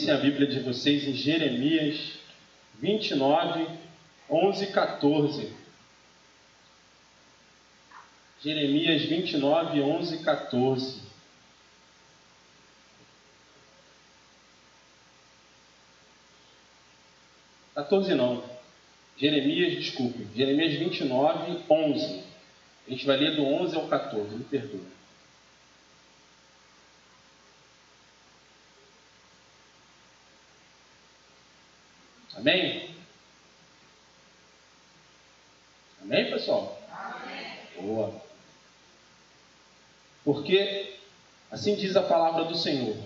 abrissem a Bíblia de vocês em Jeremias 29, 11 e 14. Jeremias 29, 11 e 14. Jeremias 29, 11. A gente vai ler do 11 ao 14, me perdoa. Amém? Amém, pessoal? Amém. Boa. Porque, assim diz a palavra do Senhor,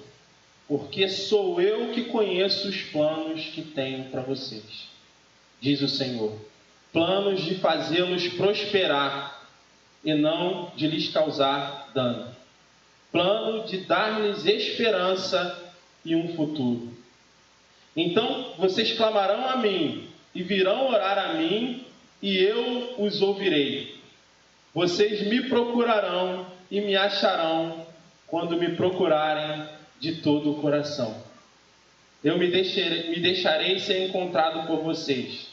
porque sou eu que conheço os planos que tenho para vocês, diz o Senhor, planos de fazê-los prosperar e não de lhes causar dano, plano de dar-lhes esperança e um futuro. Então vocês clamarão a mim e virão orar a mim e eu os ouvirei. Vocês me procurarão e me acharão quando me procurarem de todo o coração. Eu me deixarei ser encontrado por vocês,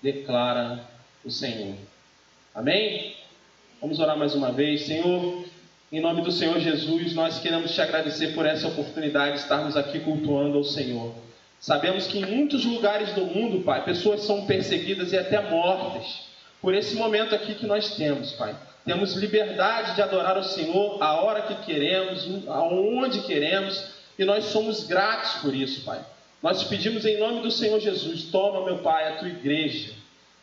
declara o Senhor. Amém? Vamos orar mais uma vez. Senhor, em nome do Senhor Jesus, nós queremos te agradecer por essa oportunidade de estarmos aqui cultuando ao Senhor. Sabemos que em muitos lugares do mundo, Pai, pessoas são perseguidas e até mortas por esse momento aqui que nós temos, Pai. Temos liberdade de adorar o Senhor a hora que queremos, aonde queremos, e nós somos gratos por isso, Pai. Nós te pedimos em nome do Senhor Jesus, toma, meu Pai, a tua igreja.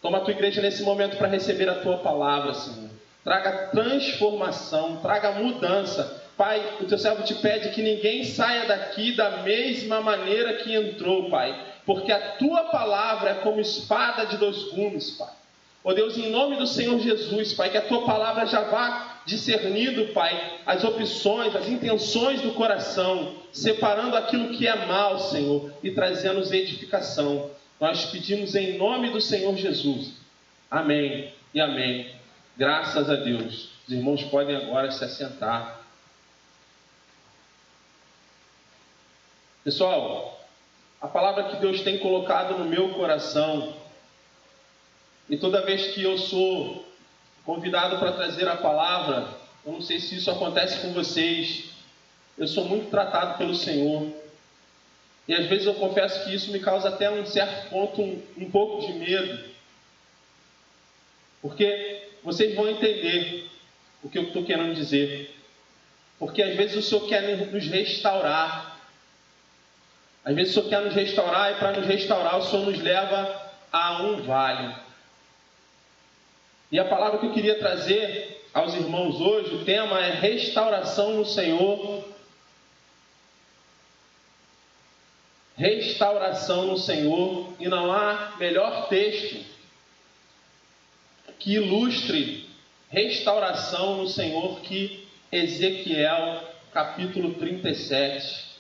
Toma a tua igreja nesse momento para receber a tua palavra, Senhor. Traga transformação, traga mudança. Pai, o teu servo te pede que ninguém saia daqui da mesma maneira que entrou, Pai. Porque a tua palavra é como espada de dois gumes, Pai. Ó Deus, em nome do Senhor Jesus, Pai, que a tua palavra já vá discernindo, Pai, as opções, as intenções do coração, separando aquilo que é mal, Senhor, e trazendo-nos edificação. Nós pedimos em nome do Senhor Jesus. Amém e amém. Graças a Deus. Os irmãos podem agora se assentar. Pessoal, a palavra que Deus tem colocado no meu coração, e toda vez que eu sou convidado para trazer a palavra, eu não sei se isso acontece com vocês, eu sou muito tratado pelo Senhor. E às vezes eu confesso que isso me causa até um certo ponto um pouco de medo. Porque vocês vão entender o que eu estou querendo dizer. Porque às vezes o Senhor quer nos restaurar. Às vezes o Senhor quer nos restaurar, e para nos restaurar o Senhor nos leva a um vale. E a palavra que eu queria trazer aos irmãos hoje, o tema é restauração no Senhor. Restauração no Senhor. E não há melhor texto que ilustre restauração no Senhor que Ezequiel, capítulo 37.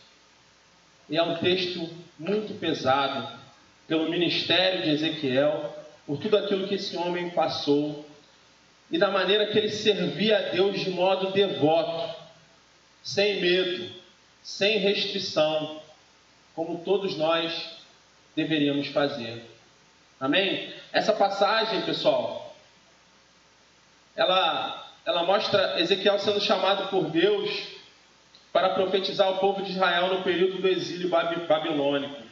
E é um texto muito pesado pelo ministério de Ezequiel, por tudo aquilo que esse homem passou e da maneira que ele servia a Deus de modo devoto, sem medo, sem restrição, como todos nós deveríamos fazer. Amém? Essa passagem, pessoal, ela mostra Ezequiel sendo chamado por Deus para profetizar ao povo de Israel no período do exílio babilônico.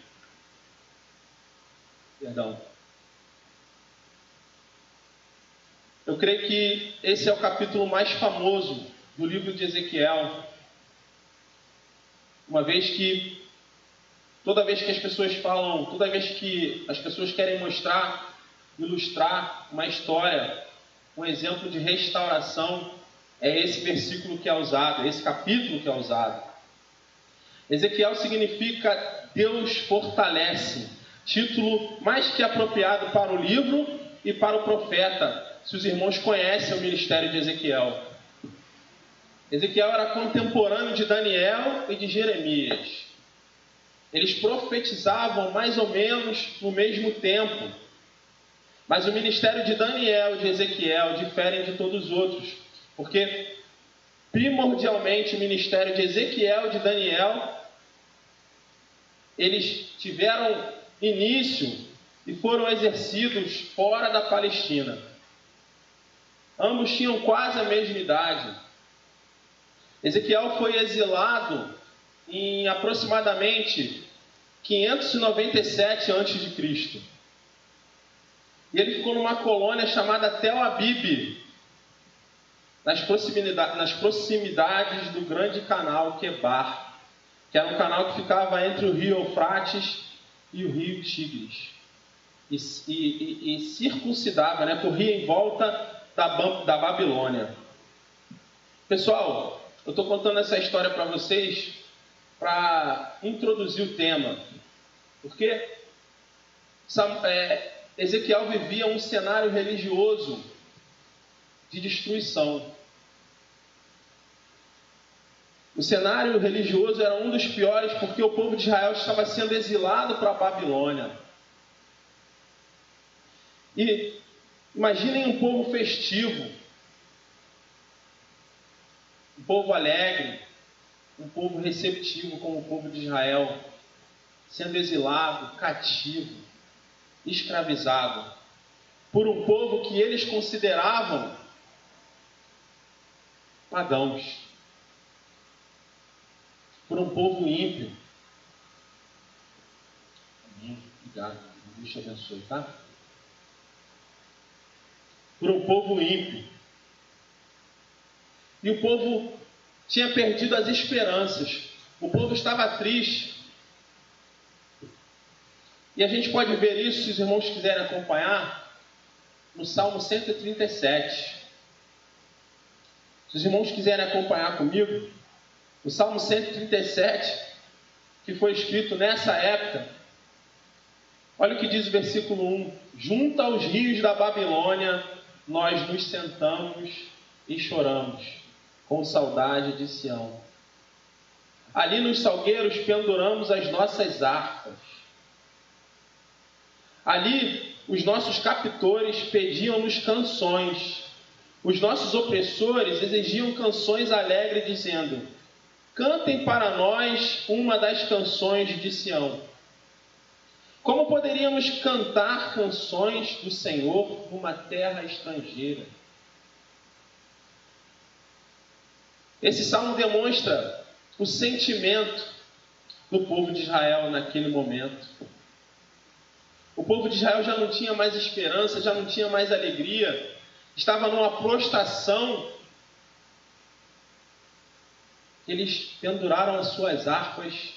Eu creio que esse é o capítulo mais famoso do livro de Ezequiel, uma vez que toda vez que as pessoas falam, toda vez que as pessoas querem mostrar, ilustrar uma história, um exemplo de restauração, é esse versículo que é usado, esse capítulo que é usado. Ezequiel significa Deus fortalece, título mais que apropriado para o livro e para o profeta, se os irmãos conhecem o ministério de Ezequiel. Ezequiel era contemporâneo de Daniel e de Jeremias. Eles profetizavam mais ou menos no mesmo tempo. Mas o ministério de Daniel e de Ezequiel diferem de todos os outros. Porque, primordialmente, o ministério de Ezequiel e de Daniel, eles tiveram início e foram exercidos fora da Palestina. Ambos tinham quase a mesma idade. Ezequiel foi exilado em aproximadamente 597 a.C. E ele ficou numa colônia chamada Tel Abib, nas proximidades do grande canal Quebar, que era um canal que ficava entre o rio Eufrates e o rio Tigres. E circuncidava, corria em volta da Babilônia. Pessoal, eu estou contando essa história para vocês para introduzir o tema. Porque Ezequiel vivia um cenário religioso de destruição. O cenário religioso era um dos piores porque o povo de Israel estava sendo exilado para a Babilônia. E imaginem um povo festivo, um povo alegre, um povo receptivo como o povo de Israel, sendo exilado, cativo, escravizado, por um povo que eles consideravam pagãos, por um povo ímpio. Amém. Obrigado. Deus te abençoe, tá? Por um povo ímpio. E o povo tinha perdido as esperanças. O povo estava triste. E a gente pode ver isso, se os irmãos quiserem acompanhar, no Salmo 137. Se os irmãos quiserem acompanhar comigo, o Salmo 137, que foi escrito nessa época, olha o que diz o versículo 1. Junto aos rios da Babilônia, nós nos sentamos e choramos, com saudade de Sião. Ali nos salgueiros penduramos as nossas harpas. Ali os nossos captores pediam-nos canções. Os nossos opressores exigiam canções alegres, dizendo: cantem para nós uma das canções de Sião. Como poderíamos cantar canções do Senhor numa terra estrangeira? Esse salmo demonstra o sentimento do povo de Israel naquele momento. O povo de Israel já não tinha mais esperança, já não tinha mais alegria, estava numa prostração. Eles penduraram as suas harpas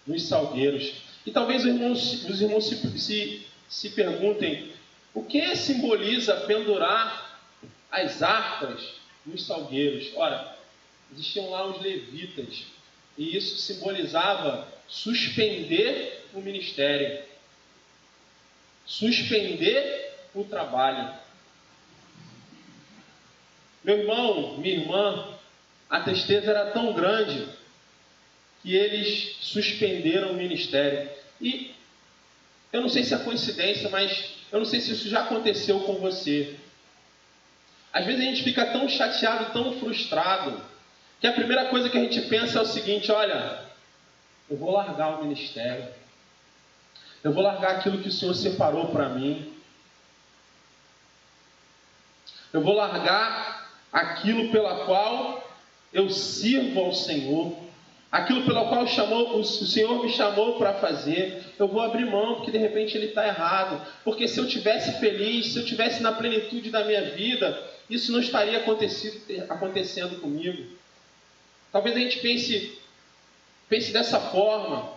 nos salgueiros. E talvez os irmãos se perguntem: o que simboliza pendurar as harpas nos salgueiros? Ora, existiam lá os levitas, e isso simbolizava suspender o ministério, suspender o trabalho. Meu irmão, minha irmã, a tristeza era tão grande que eles suspenderam o ministério. E eu não sei se é coincidência, mas eu não sei se isso já aconteceu com você. Às vezes a gente fica tão chateado, tão frustrado, que a primeira coisa que a gente pensa é o seguinte: olha, eu vou largar o ministério, eu vou largar aquilo que o Senhor separou para mim, eu vou largar aquilo pela qual eu sirvo ao Senhor, aquilo pelo qual o Senhor me chamou para fazer. Eu vou abrir mão, porque de repente ele está errado, porque se eu tivesse feliz, se eu tivesse na plenitude da minha vida, isso não estaria acontecendo comigo. Talvez a gente pense dessa forma,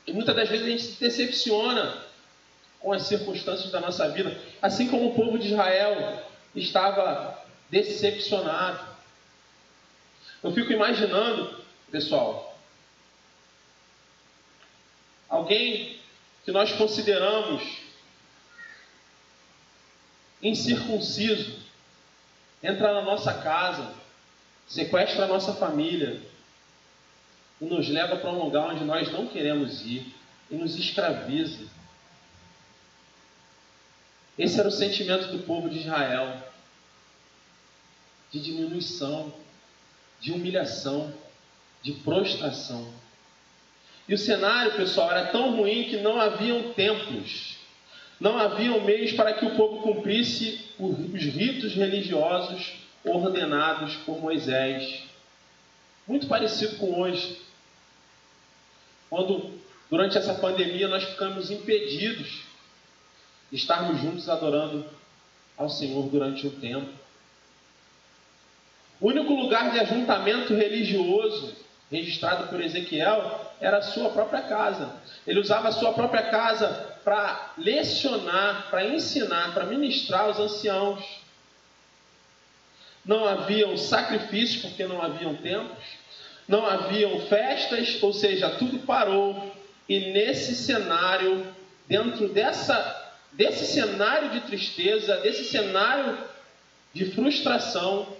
e muitas das vezes a gente se decepciona com as circunstâncias da nossa vida, assim como o povo de Israel estava decepcionado. Eu fico imaginando, pessoal, alguém que nós consideramos incircunciso entra na nossa casa, sequestra a nossa família e nos leva para um lugar onde nós não queremos ir e nos escraviza. Esse era o sentimento do povo de Israel, de diminuição, de humilhação, de prostração. E o cenário, pessoal, era tão ruim que não haviam templos. Não haviam meios para que o povo cumprisse os ritos religiosos ordenados por Moisés. Muito parecido com hoje. Quando, durante essa pandemia, nós ficamos impedidos de estarmos juntos adorando ao Senhor durante um tempo. O único lugar de ajuntamento religioso registrado por Ezequiel era a sua própria casa. Ele usava a sua própria casa para lecionar, para ensinar, para ministrar aos anciãos. Não haviam sacrifícios, porque não haviam templos. Não haviam festas, ou seja, tudo parou. E nesse cenário, dentro desse cenário de tristeza, desse cenário de frustração,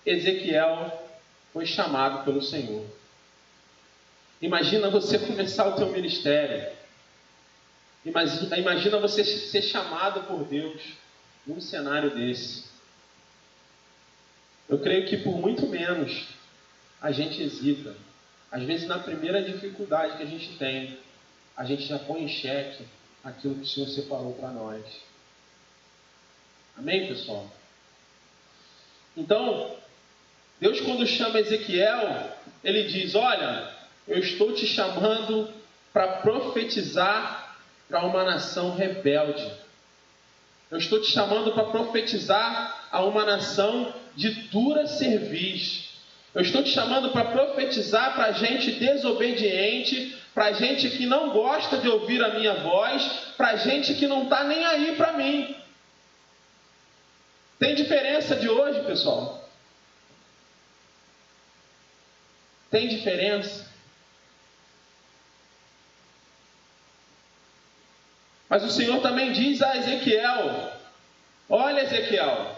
Ezequiel foi chamado pelo Senhor. Imagina você começar o teu ministério. Imagina você ser chamado por Deus num cenário desse. Eu creio que por muito menos a gente hesita. Às vezes na primeira dificuldade que a gente tem, a gente já põe em xeque aquilo que o Senhor separou para nós. Amém, pessoal? Então, Deus, quando chama Ezequiel, Ele diz: olha, eu estou te chamando para profetizar para uma nação rebelde. Eu estou te chamando para profetizar a uma nação de dura cerviz. Eu estou te chamando para profetizar para gente desobediente, para gente que não gosta de ouvir a minha voz, para gente que não está nem aí para mim. Tem diferença de hoje, pessoal? Tem diferença? Mas o Senhor também diz a Ezequiel: olha, Ezequiel,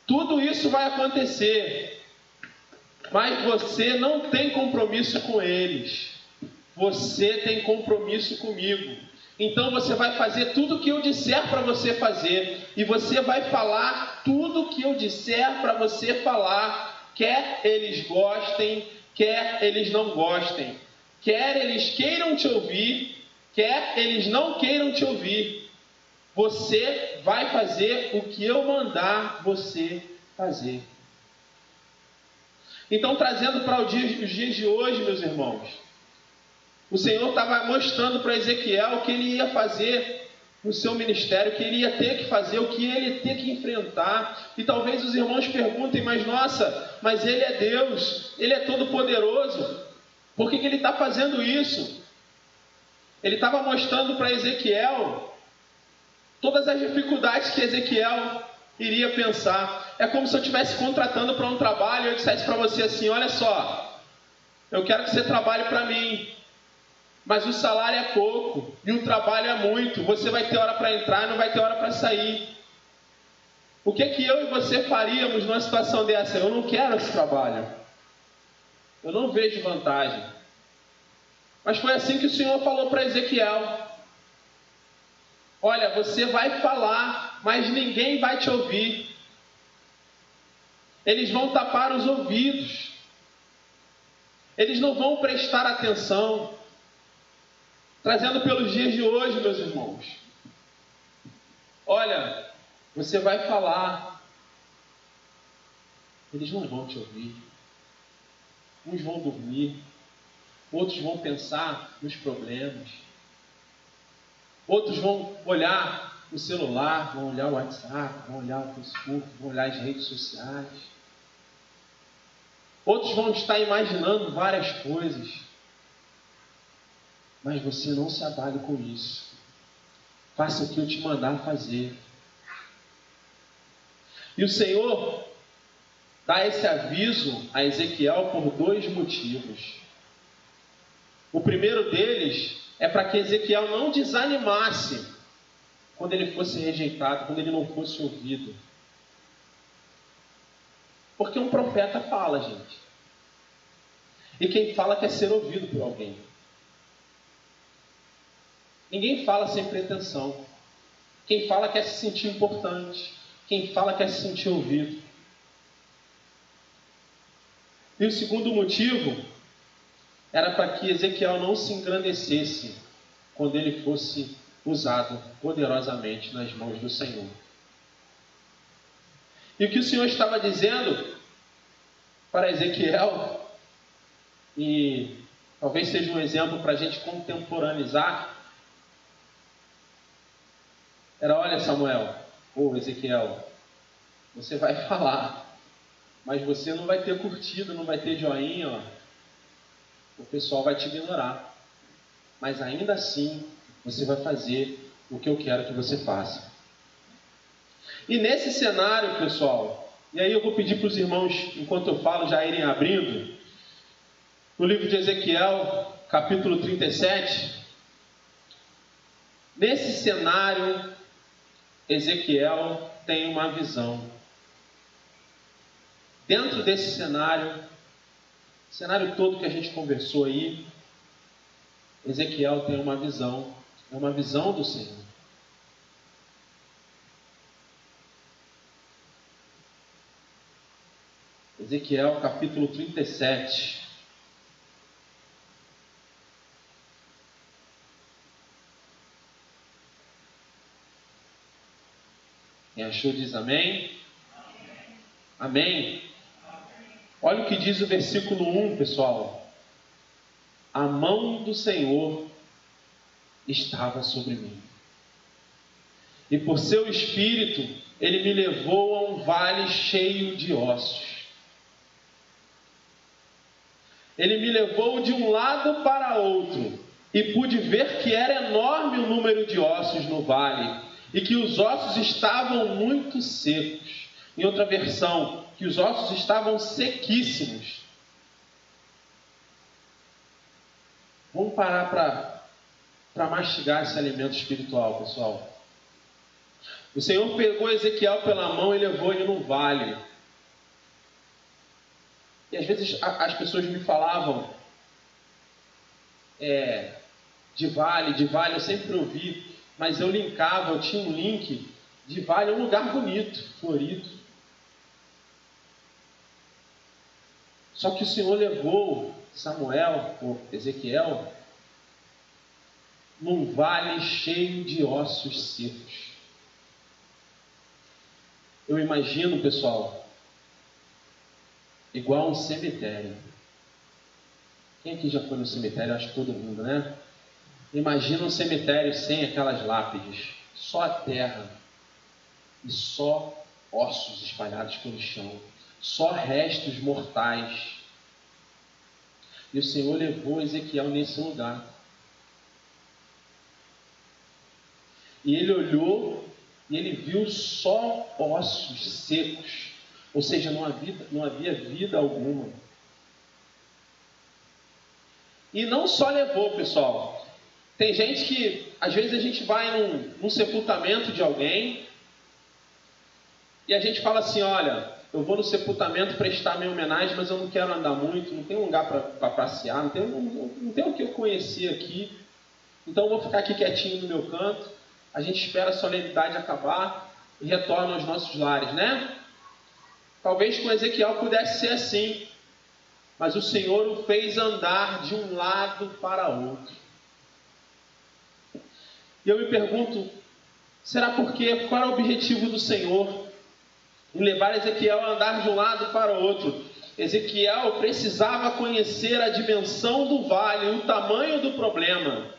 tudo isso vai acontecer, mas você não tem compromisso com eles. Você tem compromisso comigo. Então você vai fazer tudo o que eu disser para você fazer. E você vai falar tudo o que eu disser para você falar. Quer eles gostem, quer eles não gostem. Quer eles queiram te ouvir, quer eles não queiram te ouvir. Você vai fazer o que eu mandar você fazer. Então, trazendo para os dias de hoje, meus irmãos, o Senhor estava mostrando para Ezequiel o que ele ia fazer no seu ministério, o que ele ia ter que fazer, o que ele ia ter que enfrentar. E talvez os irmãos perguntem: mas nossa, mas ele é Deus, ele é todo poderoso, por que ele está fazendo isso? Ele estava mostrando para Ezequiel todas as dificuldades que Ezequiel iria pensar. É como se eu estivesse contratando para um trabalho e eu dissesse para você assim: olha só, eu quero que você trabalhe para mim, mas o salário é pouco e o trabalho é muito. Você vai ter hora para entrar e não vai ter hora para sair. O que eu e você faríamos numa situação dessa? Eu não quero esse trabalho, eu não vejo vantagem. Mas foi assim que o Senhor falou para Ezequiel: olha, você vai falar, mas ninguém vai te ouvir. Eles vão tapar os ouvidos. Eles não vão prestar atenção. Trazendo pelos dias de hoje, meus irmãos. Olha, você vai falar. Eles não vão te ouvir. Uns vão dormir. Outros vão pensar nos problemas. Outros vão olhar o celular, vão olhar o WhatsApp, vão olhar o Facebook, vão olhar as redes sociais. Outros vão estar imaginando várias coisas. Mas você não se abale com isso. Faça o que eu te mandar fazer. E o Senhor dá esse aviso a Ezequiel por 2 motivos. O primeiro deles é para que Ezequiel não desanimasse quando ele fosse rejeitado, quando ele não fosse ouvido. Porque um profeta fala, gente. E quem fala quer ser ouvido por alguém. Ninguém fala sem pretensão. Quem fala quer se sentir importante. Quem fala quer se sentir ouvido. E o segundo motivo era para que Ezequiel não se engrandecesse quando ele fosse usado poderosamente nas mãos do Senhor. E o que o Senhor estava dizendo para Ezequiel, e talvez seja um exemplo para a gente contemporaneizar, era: olha, Samuel, ou Ezequiel, você vai falar, mas você não vai ter curtida, não vai ter joinha, ó. O pessoal vai te ignorar, mas ainda assim você vai fazer o que eu quero que você faça. E nesse cenário, pessoal, e aí eu vou pedir para os irmãos, enquanto eu falo, já irem abrindo, no livro de Ezequiel, capítulo 37, nesse cenário, Ezequiel tem uma visão. Dentro desse cenário todo que a gente conversou aí, Ezequiel tem uma visão, é uma visão do Senhor. Ezequiel capítulo 37. Quem achou diz amém? Amém. Olha o que diz o versículo 1, pessoal. A mão do Senhor estava sobre mim, e por seu espírito ele me levou a um vale cheio de ossos. Ele me levou de um lado para outro, e pude ver que era enorme o número de ossos no vale, e que os ossos estavam muito secos. Em outra versão, que os ossos estavam sequíssimos. Vamos parar para mastigar esse alimento espiritual, pessoal. O Senhor pegou Ezequiel pela mão e levou ele num vale. E às vezes as pessoas me falavam de vale, eu sempre ouvi, mas eu linkava, eu tinha um link de vale, é um lugar bonito, florido. Só que o Senhor levou Samuel, ou Ezequiel, num vale cheio de ossos secos. Eu imagino, pessoal, igual um cemitério. Quem aqui já foi no cemitério? Acho que todo mundo, né? Imagina um cemitério sem aquelas lápides, só a terra e só ossos espalhados pelo chão, só restos mortais. E o Senhor levou Ezequiel nesse lugar. E ele olhou e ele viu só ossos secos, ou seja, não havia vida alguma. E não só levou, pessoal. Tem gente que, às vezes a gente vai num sepultamento de alguém e a gente fala assim: olha, eu vou no sepultamento prestar minha homenagem, mas eu não quero andar muito, não tem lugar para passear, não tem o que eu conheci aqui, então eu vou ficar aqui quietinho no meu canto. A gente espera a solenidade acabar e retorna aos nossos lares, né? Talvez com Ezequiel pudesse ser assim, mas o Senhor o fez andar de um lado para outro. E eu me pergunto, será porque qual é o objetivo do Senhor em levar Ezequiel a andar de um lado para o outro? Ezequiel precisava conhecer a dimensão do vale, o tamanho do problema.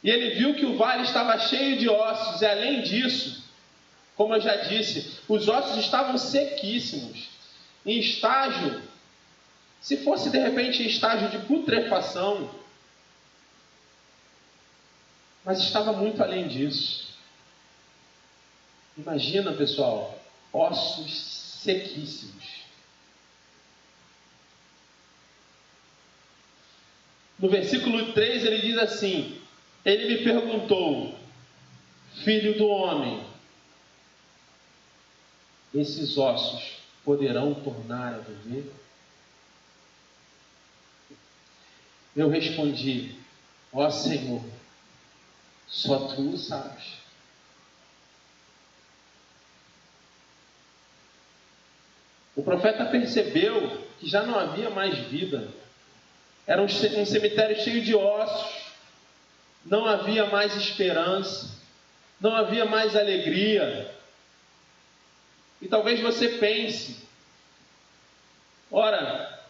E ele viu que o vale estava cheio de ossos, e além disso, como eu já disse, os ossos estavam sequíssimos, em estágio, se fosse de repente em estágio de putrefação, mas estava muito além disso. Imagina, pessoal, ossos sequíssimos. No versículo 3 ele diz assim: ele me perguntou, filho do homem, esses ossos poderão tornar a viver? Eu respondi: ó Senhor, só tu o sabes. O profeta percebeu que já não havia mais vida. Era um cemitério cheio de ossos. Não havia mais esperança. Não havia mais alegria. E talvez você pense, ora,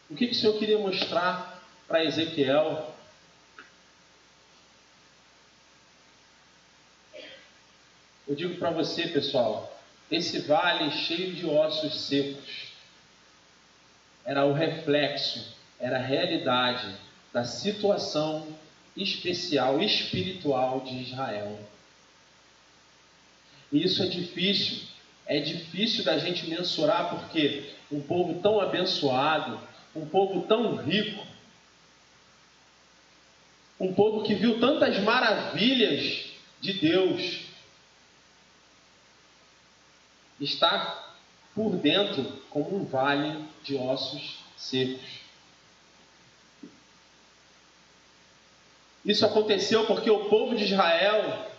o que o Senhor queria mostrar para Ezequiel? Eu digo para você, pessoal, esse vale cheio de ossos secos era o reflexo, era a realidade da situação especial, espiritual de Israel. E isso é difícil da gente mensurar, porque um povo tão abençoado, um povo tão rico, um povo que viu tantas maravilhas de Deus, está por dentro como um vale de ossos secos. Isso aconteceu porque o povo de Israel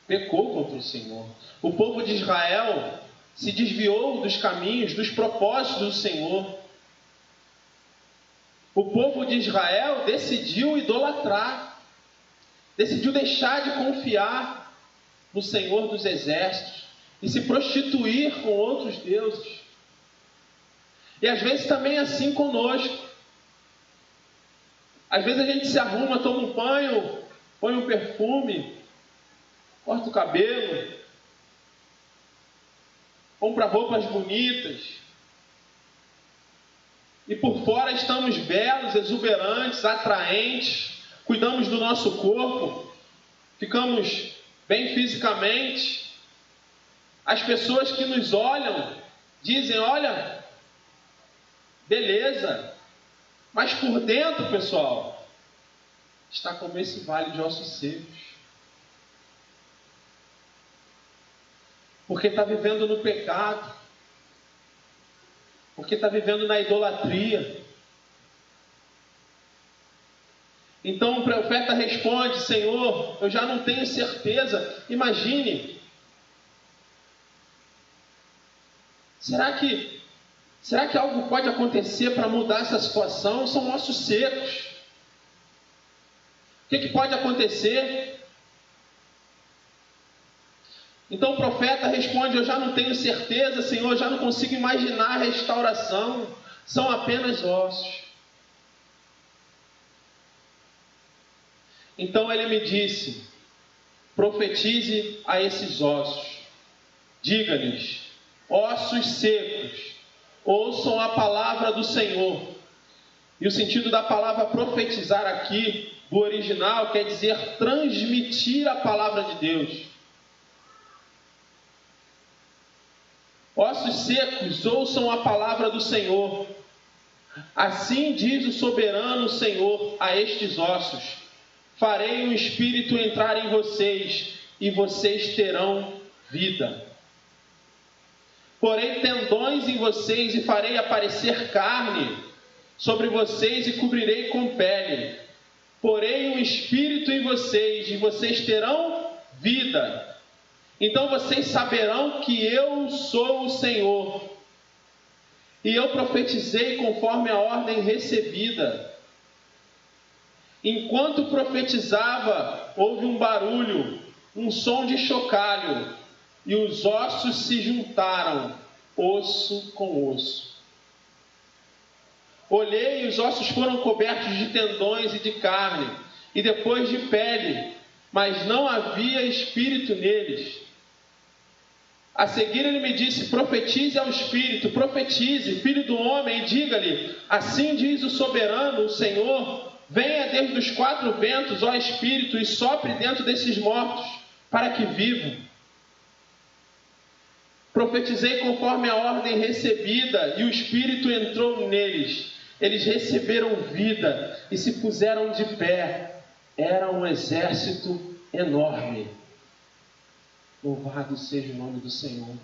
pecou contra o Senhor. O povo de Israel se desviou dos caminhos, dos propósitos do Senhor. O povo de Israel decidiu idolatrar, decidiu deixar de confiar no Senhor dos exércitos e se prostituir com outros deuses. E às vezes também é assim conosco. Às vezes a gente se arruma, toma um banho, põe um perfume, corta o cabelo, compra roupas bonitas, e por fora estamos belos, exuberantes, atraentes, cuidamos do nosso corpo, ficamos bem fisicamente. As pessoas que nos olham dizem, olha, beleza, mas por dentro, pessoal, está como esse vale de ossos secos. Porque está vivendo no pecado. Porque está vivendo na idolatria. Então o profeta responde, Senhor, eu já não tenho certeza. Imagine. Será que algo pode acontecer para mudar essa situação? São ossos secos. O que pode acontecer? Então o profeta responde, eu já não tenho certeza, Senhor, eu já não consigo imaginar a restauração. São apenas ossos. Então ele me disse, profetize a esses ossos. Diga-lhes, ossos secos, ouçam a palavra do Senhor. E o sentido da palavra profetizar aqui, do original, quer dizer transmitir a palavra de Deus. Ossos secos, ouçam a palavra do Senhor. Assim diz o soberano Senhor a estes ossos: farei um espírito entrar em vocês, e vocês terão vida. Porei tendões em vocês, e farei aparecer carne sobre vocês, e cobrirei com pele. Porei um espírito em vocês, e vocês terão vida. Então vocês saberão que eu sou o Senhor. E eu profetizei conforme a ordem recebida. Enquanto profetizava, houve um barulho, um som de chocalho, e os ossos se juntaram, osso com osso. Olhei e os ossos foram cobertos de tendões e de carne, e depois de pele, mas não havia espírito neles. A seguir ele me disse, profetize ao Espírito, profetize, filho do homem, e diga-lhe, assim diz o soberano, o Senhor, venha desde os quatro ventos, ó Espírito, e sopre dentro desses mortos, para que vivam. Profetizei conforme a ordem recebida, e o Espírito entrou neles. Eles receberam vida, e se puseram de pé. Era um exército enorme. Louvado seja o nome do Senhor.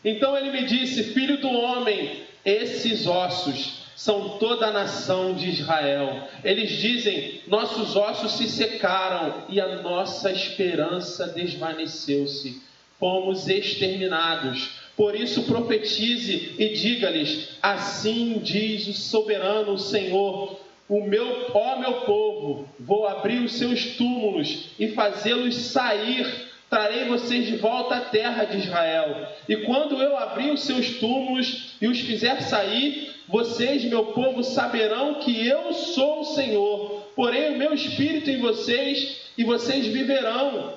Então ele me disse, filho do homem, esses ossos são toda a nação de Israel. Eles dizem, nossos ossos se secaram e a nossa esperança desvaneceu-se. Fomos exterminados, Por isso profetize e diga-lhes: assim diz o soberano Senhor, ó meu povo, vou abrir os seus túmulos e fazê-los sair, trarei vocês de volta à terra de Israel. E quando eu abrir os seus túmulos e os fizer sair, vocês, meu povo, saberão que eu sou o Senhor. Porém o meu espírito em vocês, e vocês viverão.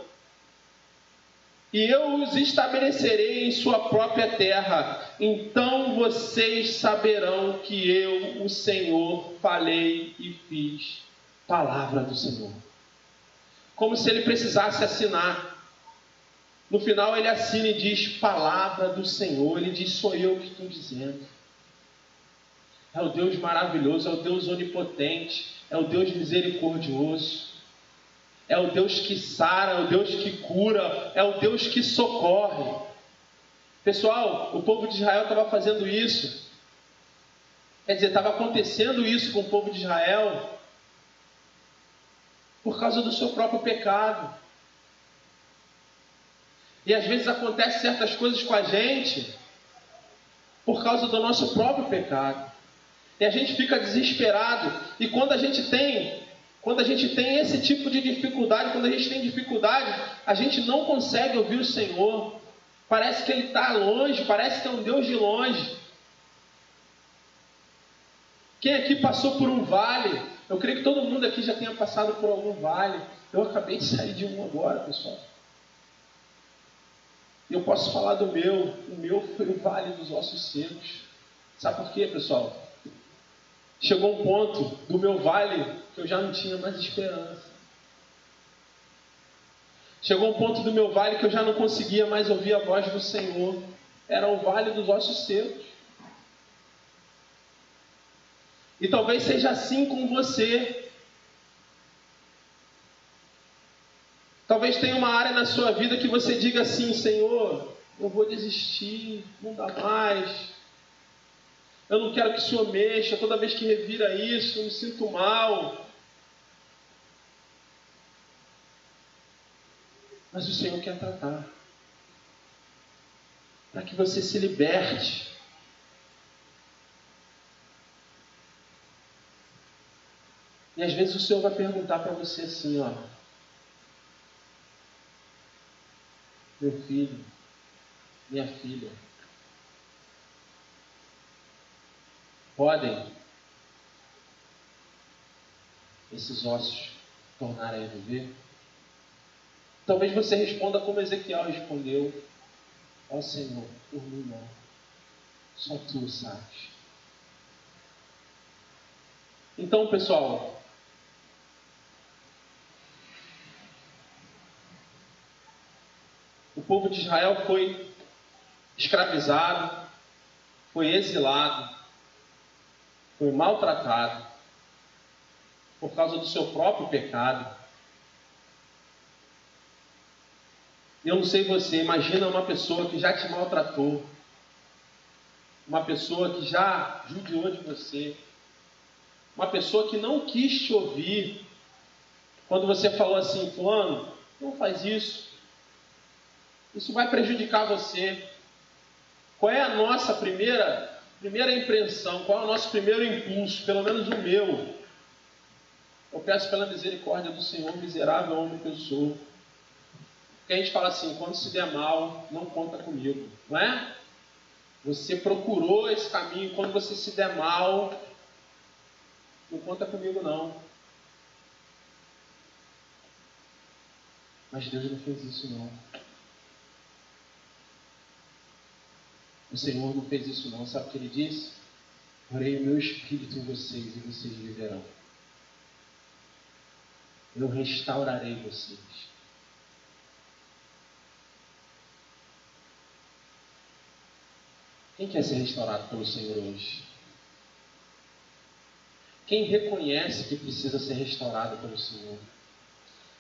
E eu os estabelecerei em sua própria terra. Então vocês saberão que eu, o Senhor, falei e fiz. Palavra do Senhor. Como se ele precisasse assinar. No final ele assina e diz: palavra do Senhor. Ele diz: sou eu que estou dizendo. É o Deus maravilhoso, é o Deus onipotente, é o Deus misericordioso. É o Deus que sara, é o Deus que cura, é o Deus que socorre. Pessoal, o povo de Israel estava fazendo isso. Quer dizer, estava acontecendo isso com o povo de Israel por causa do seu próprio pecado. E às vezes acontecem certas coisas com a gente por causa do nosso próprio pecado. E a gente fica desesperado. E quando a gente tem esse tipo de dificuldade, quando a gente tem dificuldade, a gente não consegue ouvir o Senhor. Parece que Ele está longe, parece que é um Deus de longe. Quem aqui passou por um vale? Eu creio que todo mundo aqui já tenha passado por algum vale. Eu acabei de sair de um agora, pessoal. E eu posso falar do meu. O meu foi o vale dos ossos secos. Sabe por quê, pessoal? Chegou um ponto do meu vale que eu já não tinha mais esperança. Chegou um ponto do meu vale que eu já não conseguia mais ouvir a voz do Senhor. Era o vale dos ossos secos. E talvez seja assim com você. Talvez tenha uma área na sua vida que você diga assim: Senhor, eu vou desistir, não dá mais. Eu não quero que o Senhor mexa. Toda vez que revira isso, eu me sinto mal. Mas o Senhor quer tratar. Para que você se liberte. E às vezes o Senhor vai perguntar para você assim, ó: meu filho, minha filha, podem esses ossos tornarem a viver? Talvez você responda como Ezequiel respondeu: ó Senhor, por mim não, só Tu sabes. Então, pessoal, o povo de Israel foi escravizado, foi exilado, foi maltratado por causa do seu próprio pecado. Eu não sei você, imagina uma pessoa que já te maltratou, uma pessoa que já judiou de você, uma pessoa que não quis te ouvir, quando você falou assim: fulano, não faz isso, isso vai prejudicar você. Qual é a nossa primeira impressão? Qual é o nosso primeiro impulso? Pelo menos o meu. Eu peço pela misericórdia do Senhor, miserável homem que eu sou. Porque a gente fala assim: quando se der mal, não conta comigo, não é? Você procurou esse caminho, quando você se der mal, não conta comigo não. Mas Deus não fez isso não. O Senhor não fez isso não. Sabe o que Ele disse? Porém o meu espírito em vocês e vocês viverão. Eu restaurarei vocês. Quem quer ser restaurado pelo Senhor hoje? Quem reconhece que precisa ser restaurado pelo Senhor?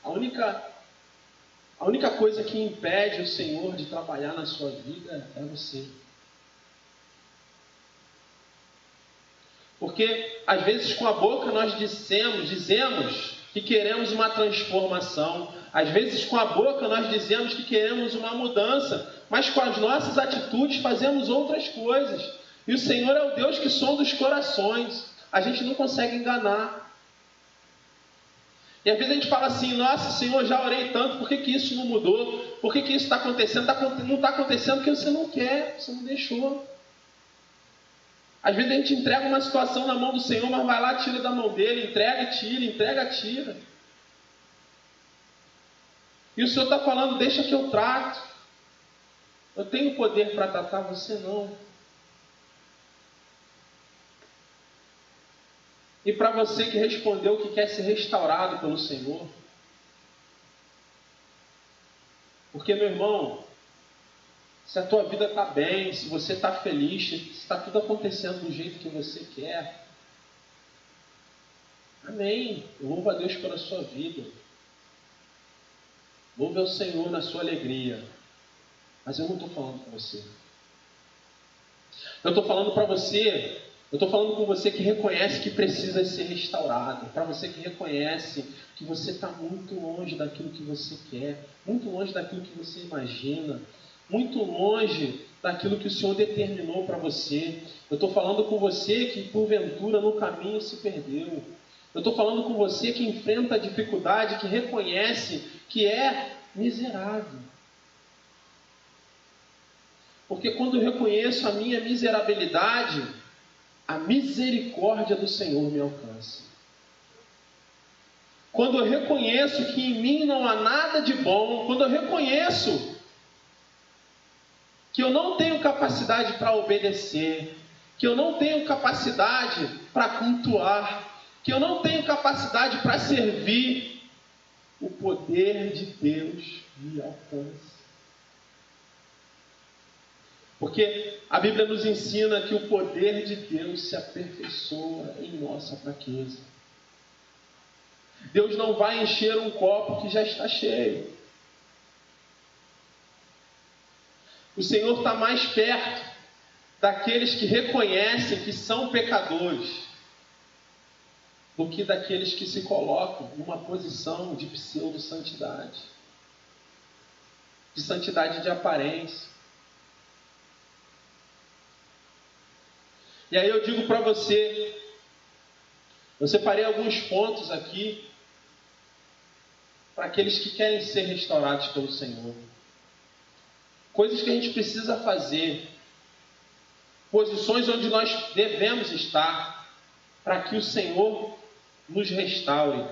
A única coisa que impede o Senhor de trabalhar na sua vida é você. Porque às vezes com a boca nós dizemos que queremos uma transformação. Às vezes com a boca nós dizemos que queremos uma mudança. mas com as nossas atitudes fazemos outras coisas. E o Senhor é o Deus que sonda os corações. A gente não consegue enganar. E às vezes a gente fala assim: nossa, Senhor, já orei tanto, por que isso não mudou? Por que isso está acontecendo? Não está acontecendo porque você não quer, você não deixou. Às vezes a gente entrega uma situação na mão do Senhor, mas vai lá, tira da mão dele, entrega e tira, entrega e tira. E o Senhor está falando: deixa que eu trato. Eu tenho poder para tratar, você não. E para você que respondeu que quer ser restaurado pelo Senhor, porque, meu irmão, se a tua vida está bem, se você está feliz, se está tudo acontecendo do jeito que você quer, amém. Louva a Deus pela sua vida. Louve ao Senhor na sua alegria. Mas eu não estou falando com você. Eu estou falando para você. Eu estou falando com você que reconhece que precisa ser restaurado. Para você que reconhece que você está muito longe daquilo que você quer. Muito longe daquilo que você imagina. Muito longe daquilo que o Senhor determinou para você. Eu estou falando com você que porventura no caminho se perdeu. Eu estou falando com você que enfrenta a dificuldade, que reconhece que é miserável. Porque quando eu reconheço a minha miserabilidade, a misericórdia do Senhor me alcança. Quando eu reconheço que em mim não há nada de bom, quando eu reconheço que eu não tenho capacidade para obedecer, que eu não tenho capacidade para cultuar, que eu não tenho capacidade para servir, o poder de Deus me alcança. Porque a Bíblia nos ensina que o poder de Deus se aperfeiçoa em nossa fraqueza. Deus não vai encher um copo que já está cheio. O Senhor está mais perto daqueles que reconhecem que são pecadores do que daqueles que se colocam numa posição de pseudo-santidade, de santidade de aparência. E aí eu digo para você, eu separei alguns pontos aqui para aqueles que querem ser restaurados pelo Senhor. Coisas que a gente precisa fazer, posições onde nós devemos estar para que o Senhor nos restaure.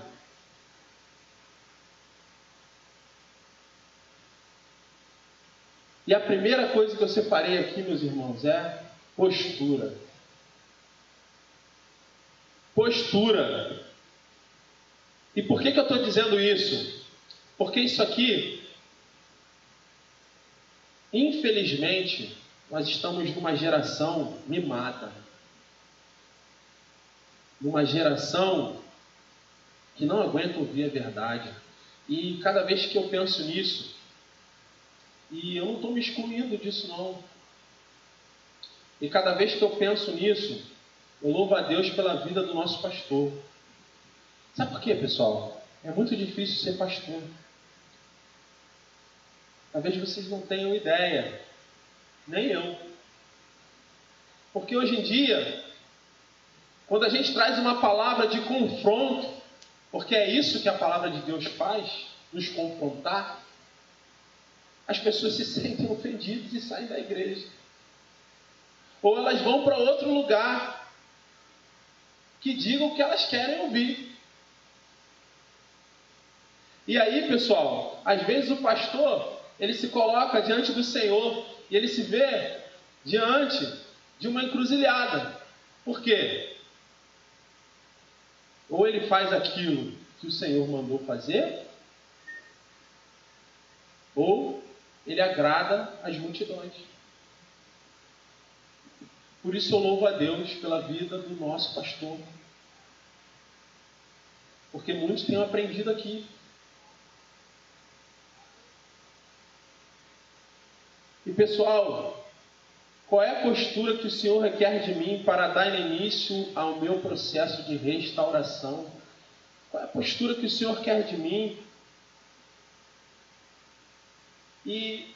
E a primeira coisa que eu separei aqui, meus irmãos, é postura. Postura. E por que eu estou dizendo isso? Porque isso aqui, infelizmente, nós estamos numa geração mimada. Numa geração que não aguenta ouvir a verdade. E cada vez que eu penso nisso, e eu não estou me excluindo disso não. E cada vez que eu penso nisso, eu louvo a Deus pela vida do nosso pastor. Sabe por quê, pessoal? É muito difícil ser pastor. Talvez vocês não tenham ideia. Nem eu. Porque hoje em dia, quando a gente traz uma palavra de confronto, porque é isso que a palavra de Deus faz, nos confrontar, as pessoas se sentem ofendidas e saem da igreja. Ou elas vão para outro lugar que diga o que elas querem ouvir. E aí, pessoal, às vezes o pastor, ele se coloca diante do Senhor e ele se vê diante de uma encruzilhada. Por quê? Ou ele faz aquilo que o Senhor mandou fazer, ou ele agrada as multidões. Por isso eu louvo a Deus pela vida do nosso pastor. Porque muitos têm aprendido aqui. E pessoal, qual é a postura que o Senhor requer de mim para dar início ao meu processo de restauração? Qual é a postura que o Senhor quer de mim? E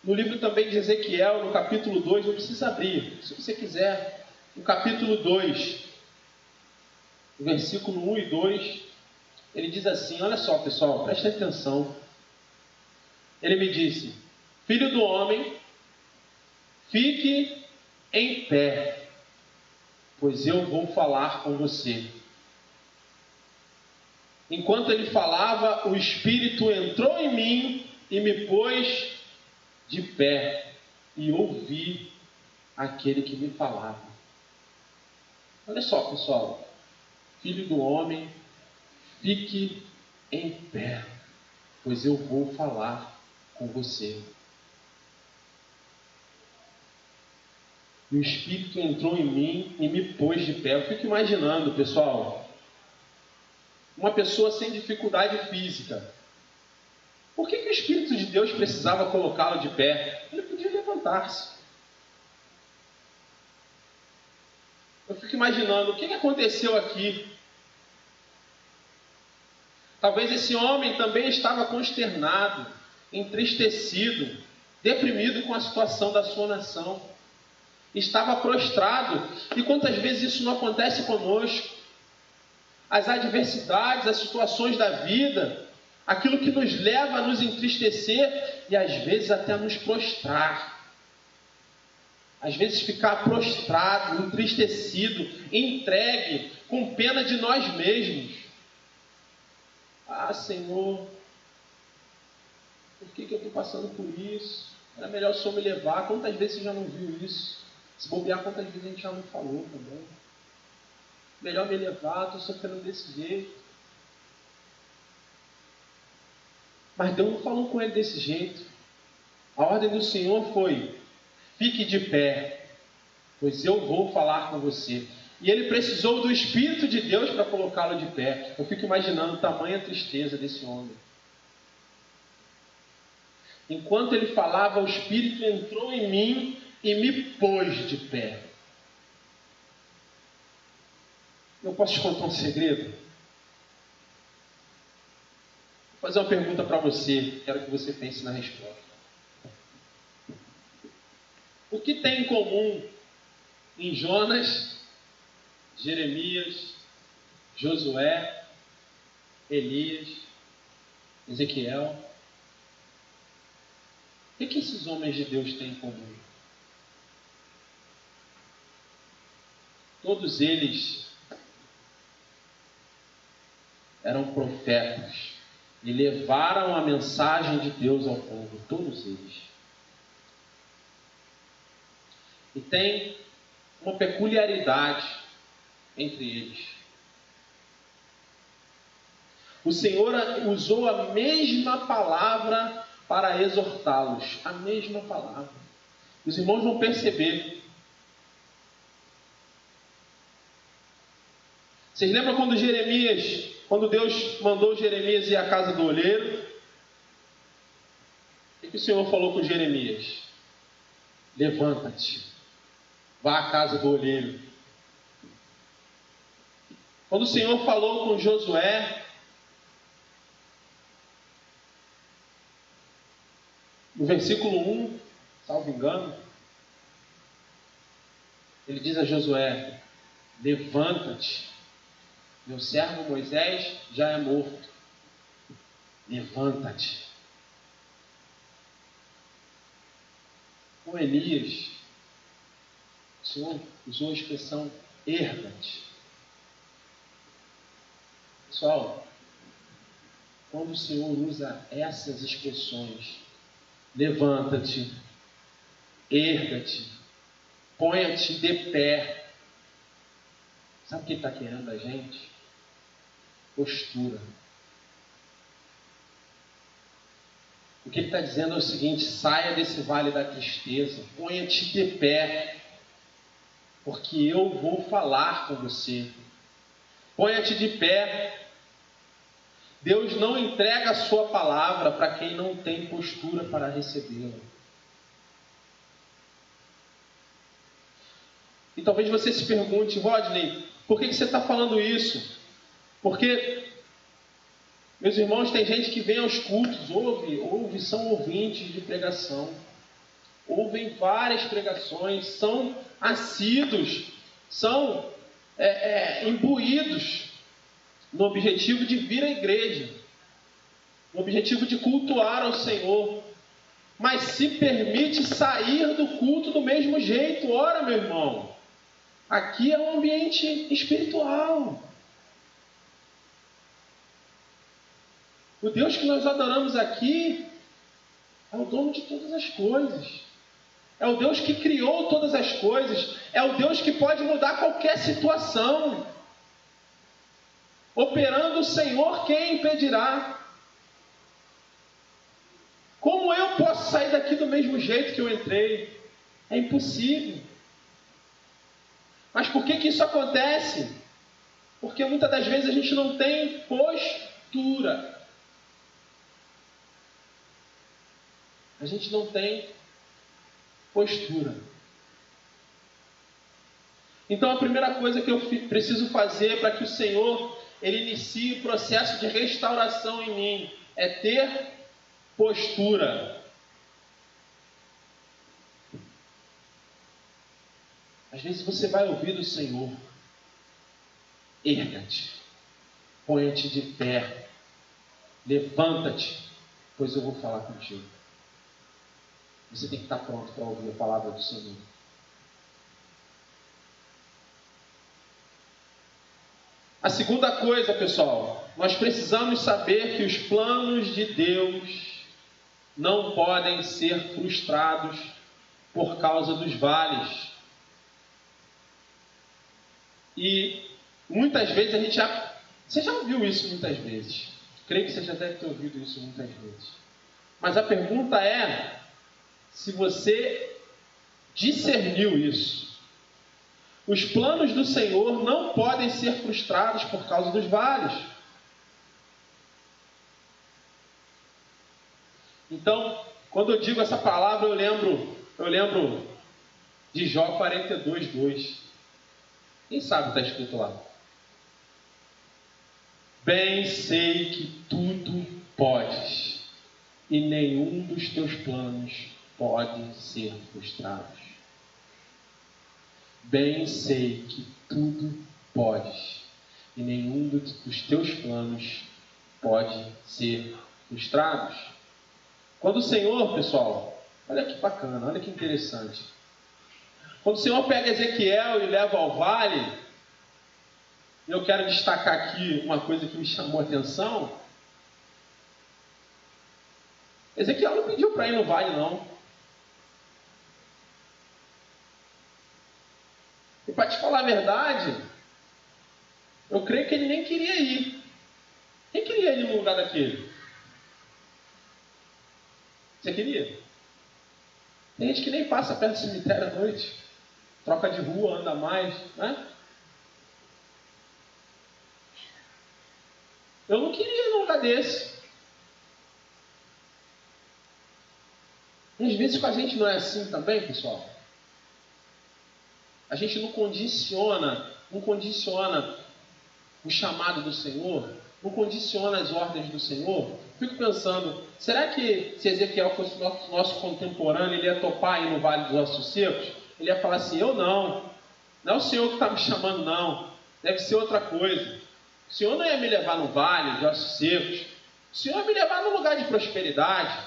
No livro também de Ezequiel, no capítulo 2, não precisa abrir, se você quiser, no capítulo 2, no versículo 1 e 2, ele diz assim, olha só pessoal, presta atenção. Ele me disse, filho do homem, fique em pé, pois eu vou falar com você. Enquanto ele falava, o Espírito entrou em mim e me pôs de pé, e ouvi aquele que me falava. Olha só, pessoal, filho do homem, fique em pé, pois eu vou falar com você. E o Espírito entrou em mim e me pôs de pé. Eu fico imaginando, pessoal, uma pessoa sem dificuldade física. Por que o Espírito de Deus precisava colocá-lo de pé? Ele podia levantar-se. Eu fico imaginando, o que aconteceu aqui? Talvez esse homem também estava consternado, entristecido, deprimido com a situação da sua nação. Estava prostrado. E quantas vezes isso não acontece conosco? As adversidades, as situações da vida, aquilo que nos leva a nos entristecer e às vezes até a nos prostrar. Às vezes ficar prostrado, entristecido, entregue, com pena de nós mesmos. Ah, Senhor, por que eu estou passando por isso? Era melhor o Senhor me levar. Quantas vezes você já não viu isso? Se bobear, quantas vezes a gente já não falou também? Melhor me levar, estou sofrendo desse jeito. Mas Deus não falou com ele desse jeito. A ordem do Senhor foi, fique de pé, pois eu vou falar com você. E ele precisou do Espírito de Deus para colocá-lo de pé. Eu fico imaginando tamanha tristeza desse homem. Enquanto ele falava, o Espírito entrou em mim e me pôs de pé. Eu posso te contar um segredo? Vou fazer uma pergunta para você. Quero que você pense na resposta. O que tem em comum em Jonas, Jeremias, Josué, Elias, Ezequiel? O que esses homens de Deus têm em comum? Todos eles eram profetas e levaram a mensagem de Deus ao povo, todos eles. E tem uma peculiaridade entre eles. O Senhor usou a mesma palavra para exortá-los, a mesma palavra. Os irmãos vão perceber. Vocês lembram quando Deus mandou Jeremias ir à casa do olheiro? O que o Senhor falou com Jeremias? Levanta-te, vá à casa do olheiro. Quando o Senhor falou com Josué, no versículo 1, salvo engano, ele diz a Josué, levanta-te, meu servo Moisés já é morto, levanta-te. Com Elias, o Senhor usou a expressão erga-te. Pessoal, quando o Senhor usa essas expressões, levanta-te, erga-te, ponha-te de pé, sabe o que está querendo a gente? Postura. O que ele está dizendo é o seguinte: saia desse vale da tristeza, ponha-te de pé, porque eu vou falar com você. Ponha-te de pé. Deus não entrega a sua palavra para quem não tem postura para recebê-la. E talvez você se pergunte, Rodney, por que você está falando isso? Porque, meus irmãos, tem gente que vem aos cultos, ouve, são ouvintes de pregação. ouvem várias pregações, são assíduos, são imbuídos no objetivo de vir à igreja, no objetivo de cultuar ao Senhor, mas se permite sair do culto do mesmo jeito. Ora, meu irmão, aqui é um ambiente espiritual. O Deus que nós adoramos aqui é o dono de todas as coisas. É o Deus que criou todas as coisas. É o Deus que pode mudar qualquer situação. Operando o Senhor, quem impedirá? Como eu posso sair daqui do mesmo jeito que eu entrei? É impossível. Mas por que isso acontece? Porque muitas das vezes a gente não tem postura. A gente não tem postura. Então a primeira coisa que eu preciso fazer para que o Senhor Ele inicie o processo de restauração em mim é ter postura. Às vezes você vai ouvir do Senhor: erga-te, põe-te de pé, levanta-te, pois eu vou falar contigo. Você tem que estar pronto para ouvir a palavra do Senhor. A segunda coisa, pessoal, nós precisamos saber que os planos de Deus não podem ser frustrados por causa dos vales. E muitas vezes a gente já... Você já ouviu isso muitas vezes. Creio que você já deve ter ouvido isso muitas vezes. Mas a pergunta é se você discerniu isso. Os planos do Senhor não podem ser frustrados por causa dos vales. Então, quando eu digo essa palavra, eu lembro de Jó 42:2. Quem sabe está escrito lá? Bem sei que tudo podes, e nenhum dos teus planos pode ser frustrado. Bem sei que tudo podes, e nenhum dos teus planos pode ser frustrado. Quando o Senhor, pessoal, olha que bacana, olha que interessante. Quando o Senhor pega Ezequiel e leva ao vale, eu quero destacar aqui uma coisa que me chamou a atenção. Ezequiel não pediu para ir no vale, não. E para te falar a verdade, eu creio que ele nem queria ir. Quem queria ir no lugar daquele? Você queria? Tem gente que nem passa perto do cemitério à noite. Troca de rua, anda mais, né? Eu não queria ir num lugar desse. E às vezes com a gente não é assim também, pessoal. A gente não condiciona o chamado do Senhor, não condiciona as ordens do Senhor. Fico pensando, será que se Ezequiel fosse nosso contemporâneo, ele ia topar aí no Vale dos Ossos Secos? Ele ia falar assim: eu não é o Senhor que está me chamando, não, deve ser outra coisa. O Senhor não ia me levar no Vale de Ossos Secos, o Senhor ia me levar num lugar de prosperidade,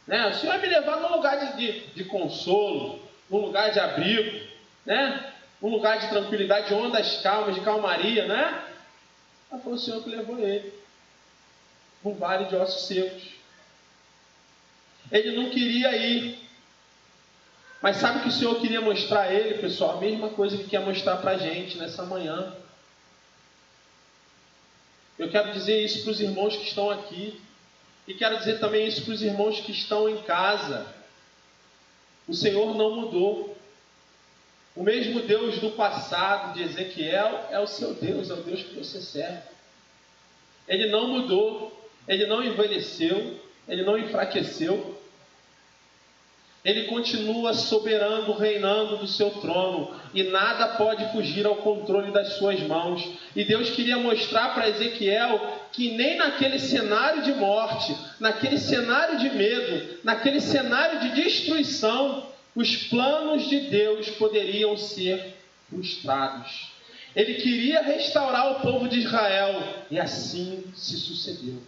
né? O Senhor ia me levar num lugar de consolo, num lugar de abrigo, né? Um lugar de tranquilidade, de ondas calmas, de calmaria, né? Mas foi o Senhor que levou ele num vale de ossos secos. Ele não queria ir, mas sabe o que o Senhor queria mostrar a ele, pessoal? A mesma coisa que quer mostrar para a gente nessa manhã. Eu quero dizer isso para os irmãos que estão aqui, e quero dizer também isso para os irmãos que estão em casa. O Senhor não mudou. O mesmo Deus do passado de Ezequiel é o seu Deus, é o Deus que você serve. Ele não mudou, ele não envelheceu, ele não enfraqueceu. Ele continua soberano, reinando do seu trono, e nada pode fugir ao controle das suas mãos. E Deus queria mostrar para Ezequiel que nem naquele cenário de morte, naquele cenário de medo, naquele cenário de destruição, os planos de Deus poderiam ser frustrados. Ele queria restaurar o povo de Israel, e assim se sucedeu.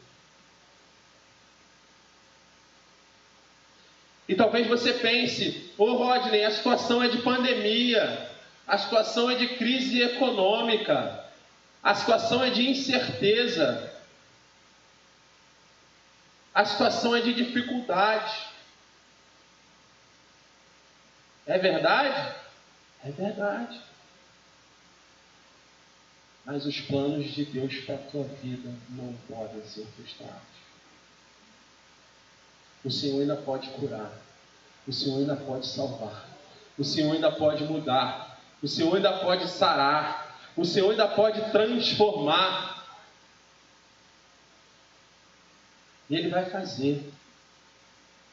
E talvez você pense, Rodney, a situação é de pandemia, a situação é de crise econômica, a situação é de incerteza, a situação é de dificuldade. É verdade? É verdade. Mas os planos de Deus para a tua vida não podem ser frustrados. O Senhor ainda pode curar. O Senhor ainda pode salvar. O Senhor ainda pode mudar. O Senhor ainda pode sarar. O Senhor ainda pode transformar. E Ele vai fazer.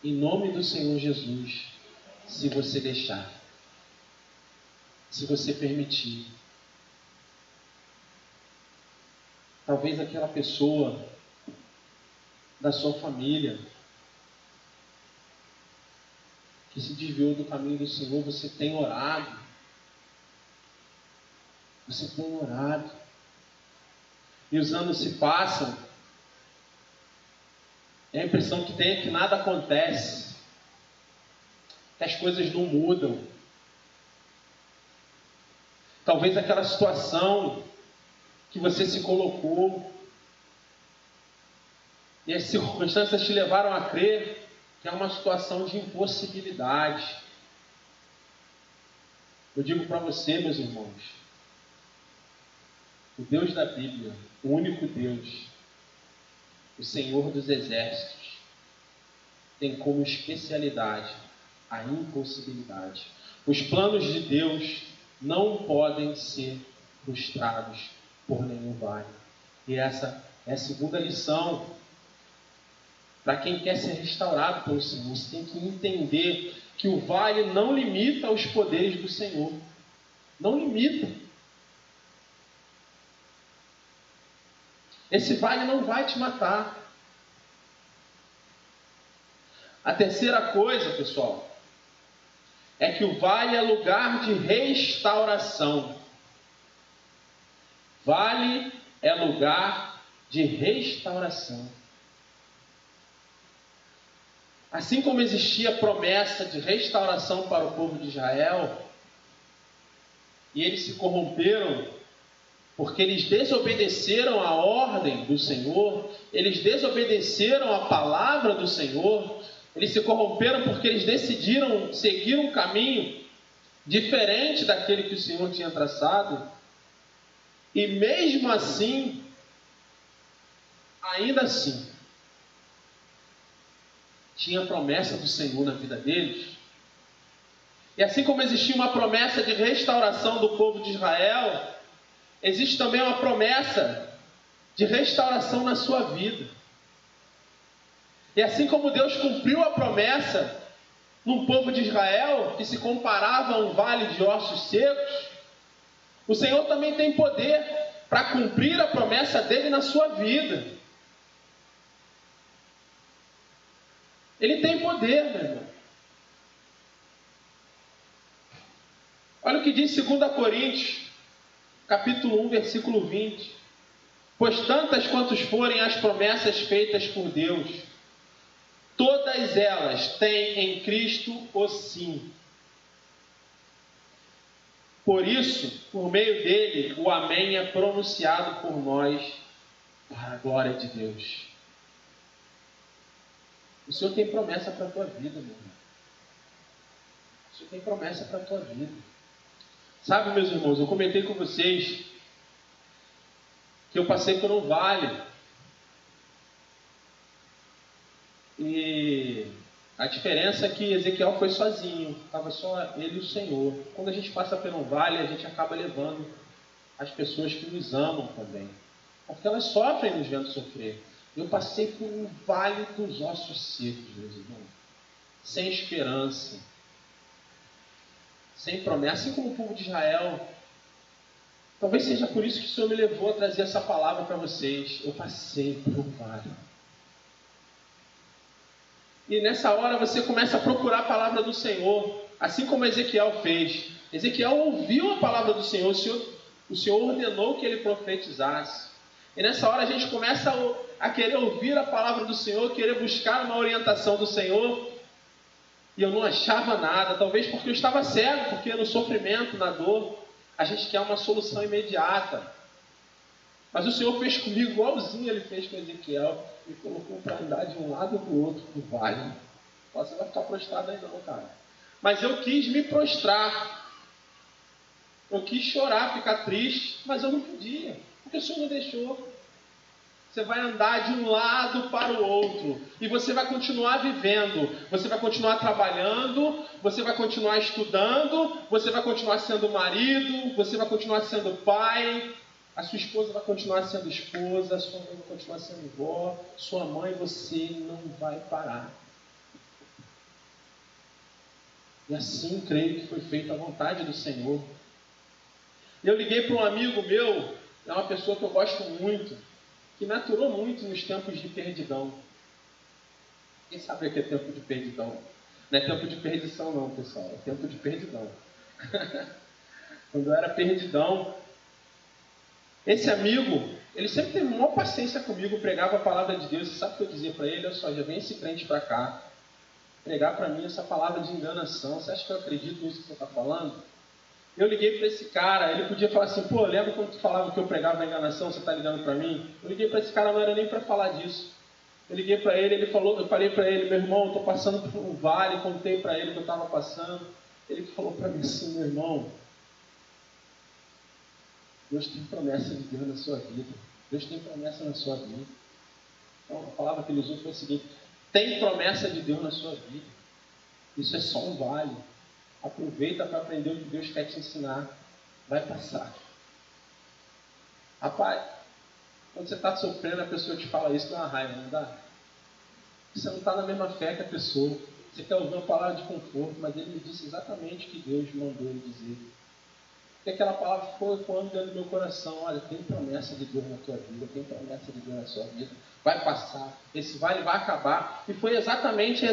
Em nome do Senhor Jesus. Se você deixar. Se você permitir. Talvez aquela pessoa da sua família que se desviou do caminho do Senhor, você tem orado. Você tem orado. E os anos se passam. E a impressão que tem é que nada acontece. Que as coisas não mudam. Talvez aquela situação que você se colocou e as circunstâncias te levaram a crer que é uma situação de impossibilidade. Eu digo para você, meus irmãos, o Deus da Bíblia, o único Deus, o Senhor dos exércitos, tem como especialidade a impossibilidade. Os planos de Deus não podem ser frustrados por nenhum vale. E essa é a segunda lição. Para quem quer ser restaurado pelo Senhor, você tem que entender que o vale não limita os poderes do Senhor. Não limita. Esse vale não vai te matar. A terceira coisa, pessoal, é que o vale é lugar de restauração. Vale é lugar de restauração. Assim como existia promessa de restauração para o povo de Israel, e eles se corromperam porque eles desobedeceram a ordem do Senhor, eles desobedeceram a palavra do Senhor, eles se corromperam porque eles decidiram seguir um caminho diferente daquele que o Senhor tinha traçado, e mesmo assim, ainda assim, tinha a promessa do Senhor na vida deles. E assim como existia uma promessa de restauração do povo de Israel, existe também uma promessa de restauração na sua vida. E assim como Deus cumpriu a promessa num povo de Israel, que se comparava a um vale de ossos secos, o Senhor também tem poder para cumprir a promessa dele na sua vida. Ele tem poder, meu irmão. Olha o que diz 2 Coríntios, capítulo 1, versículo 20. Pois tantas quantas forem as promessas feitas por Deus, todas elas têm em Cristo o sim. Por isso, por meio dele, o amém é pronunciado por nós para a glória de Deus. O Senhor tem promessa para a tua vida, meu irmão. O Senhor tem promessa para a tua vida. Sabe, meus irmãos, eu comentei com vocês que eu passei por um vale. E a diferença é que Ezequiel foi sozinho. Estava só ele e o Senhor. Quando a gente passa por um vale, a gente acaba levando as pessoas que nos amam também. Porque elas sofrem nos vendo sofrer. Eu passei por um vale dos ossos secos, meus irmãos. Sem esperança. Sem promessa. Assim como o povo de Israel. Talvez seja por isso que o Senhor me levou a trazer essa palavra para vocês. Eu passei por um vale. E nessa hora você começa a procurar a palavra do Senhor, assim como Ezequiel fez. Ezequiel ouviu a palavra do Senhor, o Senhor ordenou que ele profetizasse. E nessa hora a gente começa a querer ouvir a palavra do Senhor, querer buscar uma orientação do Senhor. E eu não achava nada, talvez porque eu estava cego, porque no sofrimento, na dor, a gente quer uma solução imediata. Mas o Senhor fez comigo igualzinho ele fez com Ezequiel. Me colocou para andar de um lado para o outro do vale. Você vai ficar prostrado aí não, cara. Mas eu quis me prostrar. Eu quis chorar, ficar triste, mas eu não podia, porque o Senhor não deixou. Você vai andar de um lado para o outro. E você vai continuar vivendo. Você vai continuar trabalhando. Você vai continuar estudando. Você vai continuar sendo marido. Você vai continuar sendo pai. A sua esposa vai continuar sendo esposa. A sua mãe vai continuar sendo vó. Sua mãe, você não vai parar. E assim creio que foi feita a vontade do Senhor. Eu liguei para um amigo meu. É uma pessoa que eu gosto muito, que me aturou muito nos tempos de perdidão. Quem sabe o que é tempo de perdidão? Não é tempo de perdição não, pessoal. É tempo de perdidão. Quando eu era perdidão, esse amigo, ele sempre teve maior paciência comigo, pregava a palavra de Deus. E sabe o que eu dizia para ele? Olha só, já vem esse crente para cá, pregar para mim essa palavra de enganação. Você acha que eu acredito nisso que você está falando? Eu liguei para esse cara, ele podia falar assim, pô, lembra quando tu falava que eu pregava a enganação, você está ligando para mim? Eu liguei para esse cara, não era nem para falar disso. Eu liguei para ele, eu falei para ele, meu irmão, eu estou passando por um vale, contei para ele que eu estava passando. Ele falou para mim assim, meu irmão, Deus tem promessa de Deus na sua vida. Deus tem promessa na sua vida. Então, a palavra que ele usou foi a seguinte, tem promessa de Deus na sua vida. Isso é só um vale. Aproveita para aprender o que Deus quer te ensinar. Vai passar. Rapaz, quando você está sofrendo, a pessoa te fala isso, dá uma raiva, não dá? Você não está na mesma fé que a pessoa. Você quer ouvir uma palavra de conforto, mas ele me disse exatamente o que Deus mandou ele dizer. Porque aquela palavra ficou ecoando dentro do meu coração. Olha, tem promessa de Deus na tua vida, tem promessa de Deus na sua vida. Vai passar, esse vale vai acabar. E foi exatamente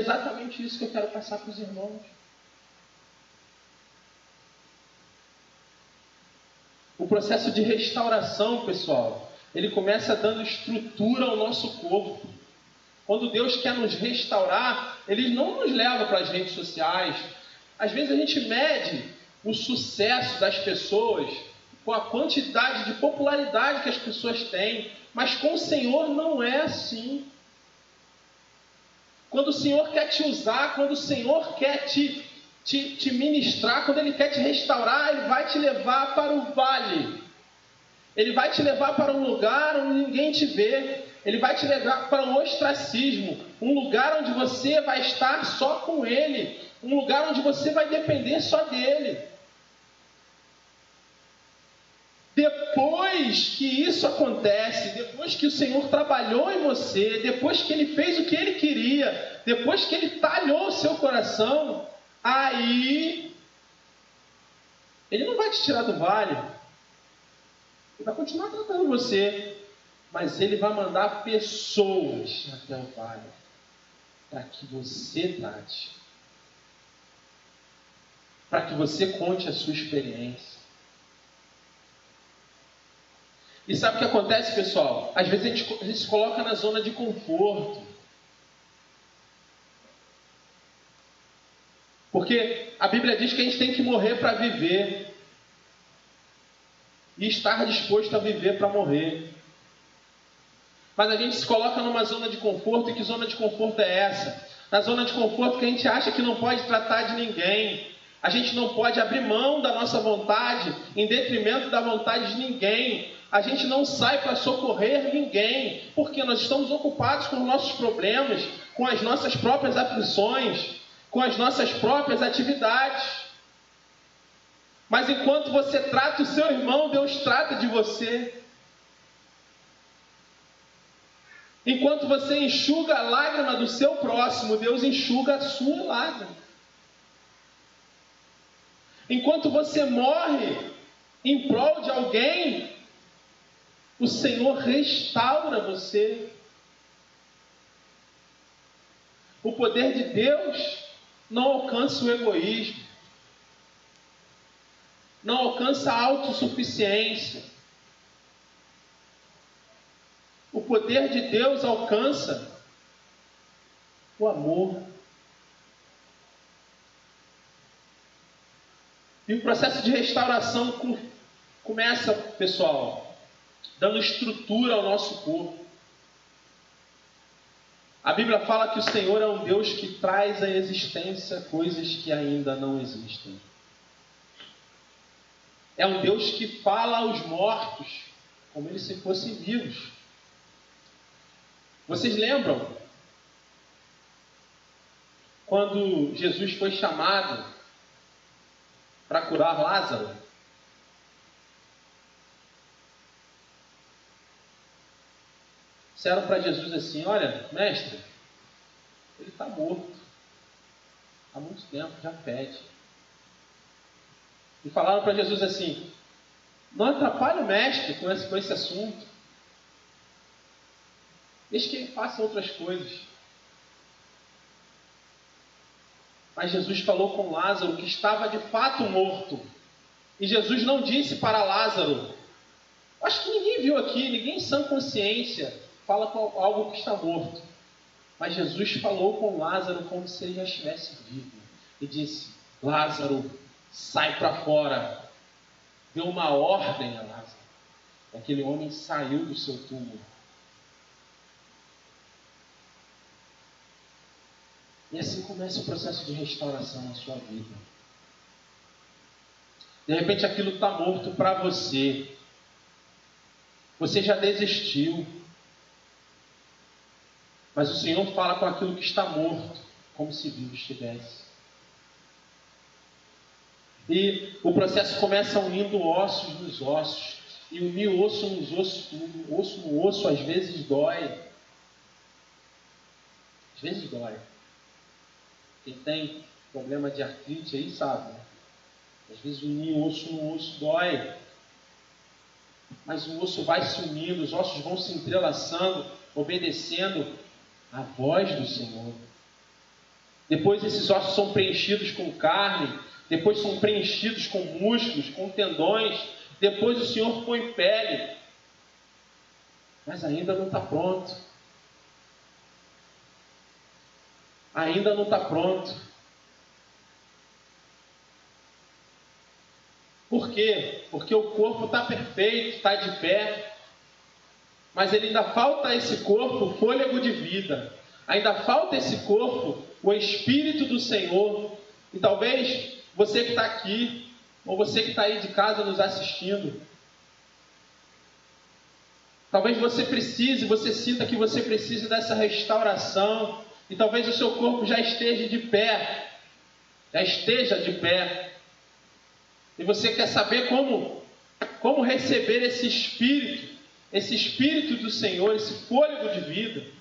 isso que eu quero passar para os irmãos. O processo de restauração, pessoal, ele começa dando estrutura ao nosso corpo. Quando Deus quer nos restaurar, Ele não nos leva para as redes sociais. Às vezes a gente mede o sucesso das pessoas com a quantidade de popularidade que as pessoas têm, mas com o Senhor não é assim. Quando o Senhor quer te usar, quando o Senhor quer te ministrar, quando Ele quer te restaurar, Ele vai te levar para o vale. Ele vai te levar para um lugar onde ninguém te vê. Ele vai te levar para um ostracismo. Um lugar onde você vai estar só com Ele. Um lugar onde você vai depender só dEle. Depois que isso acontece, depois que o Senhor trabalhou em você, depois que Ele fez o que Ele queria, depois que Ele talhou o seu coração, aí Ele não vai te tirar do vale. Ele vai continuar tratando você, mas Ele vai mandar pessoas até o vale para que você trate, para que você conte a sua experiência. E sabe o que acontece, pessoal? Às vezes a gente se coloca na zona de conforto. Porque a Bíblia diz que a gente tem que morrer para viver. E estar disposto a viver para morrer. Mas a gente se coloca numa zona de conforto. E que zona de conforto é essa? Na zona de conforto que a gente acha que não pode tratar de ninguém. A gente não pode abrir mão da nossa vontade em detrimento da vontade de ninguém. A gente não sai para socorrer ninguém, porque nós estamos ocupados com os nossos problemas, com as nossas próprias aflições, com as nossas próprias atividades. Mas enquanto você trata o seu irmão, Deus trata de você. Enquanto você enxuga a lágrima do seu próximo, Deus enxuga a sua lágrima. Enquanto você morre em prol de alguém, o Senhor restaura você. O poder de Deus não alcança o egoísmo, não alcança a autossuficiência. O poder de Deus alcança o amor. E o processo de restauração começa, pessoal, dando estrutura ao nosso corpo. A Bíblia fala que o Senhor é um Deus que traz à existência coisas que ainda não existem. É um Deus que fala aos mortos como eles se fossem vivos. Vocês lembram quando Jesus foi chamado para curar Lázaro? Disseram para Jesus assim: olha, mestre, ele está morto há muito tempo, já pede. E falaram para Jesus assim: não atrapalhe o mestre com esse assunto, deixe que ele faça outras coisas. Mas Jesus falou com Lázaro, que estava de fato morto. E Jesus não disse para Lázaro: acho que ninguém viu aqui, ninguém em sã consciência fala com algo que está morto. Mas Jesus falou com Lázaro como se ele já estivesse vivo. E disse: Lázaro, sai para fora. Deu uma ordem a Lázaro. E aquele homem saiu do seu túmulo. E assim começa o processo de restauração na sua vida. De repente aquilo está morto para você. Você já desistiu. Mas o Senhor fala com aquilo que está morto, como se vivo estivesse. E o processo começa unindo ossos nos ossos. E unir osso nos ossos, osso no osso, às vezes dói. Às vezes dói. Quem tem problema de artrite aí sabe, né? Às vezes unir osso no osso dói. Mas o osso vai se unindo, os ossos vão se entrelaçando, obedecendo a voz do Senhor. Depois esses ossos são preenchidos com carne, depois são preenchidos com músculos, com tendões, depois o Senhor põe pele. Mas ainda não está pronto. Ainda não está pronto. Por quê? Porque o corpo está perfeito, está de pé, mas ele ainda falta a esse corpo fôlego de vida. Ainda falta a esse corpo o Espírito do Senhor. E talvez você que está aqui, ou você que está aí de casa nos assistindo, talvez você sinta que você precise dessa restauração. E talvez o seu corpo já esteja de pé. E você quer saber como receber esse Espírito do Senhor, esse fôlego de vida.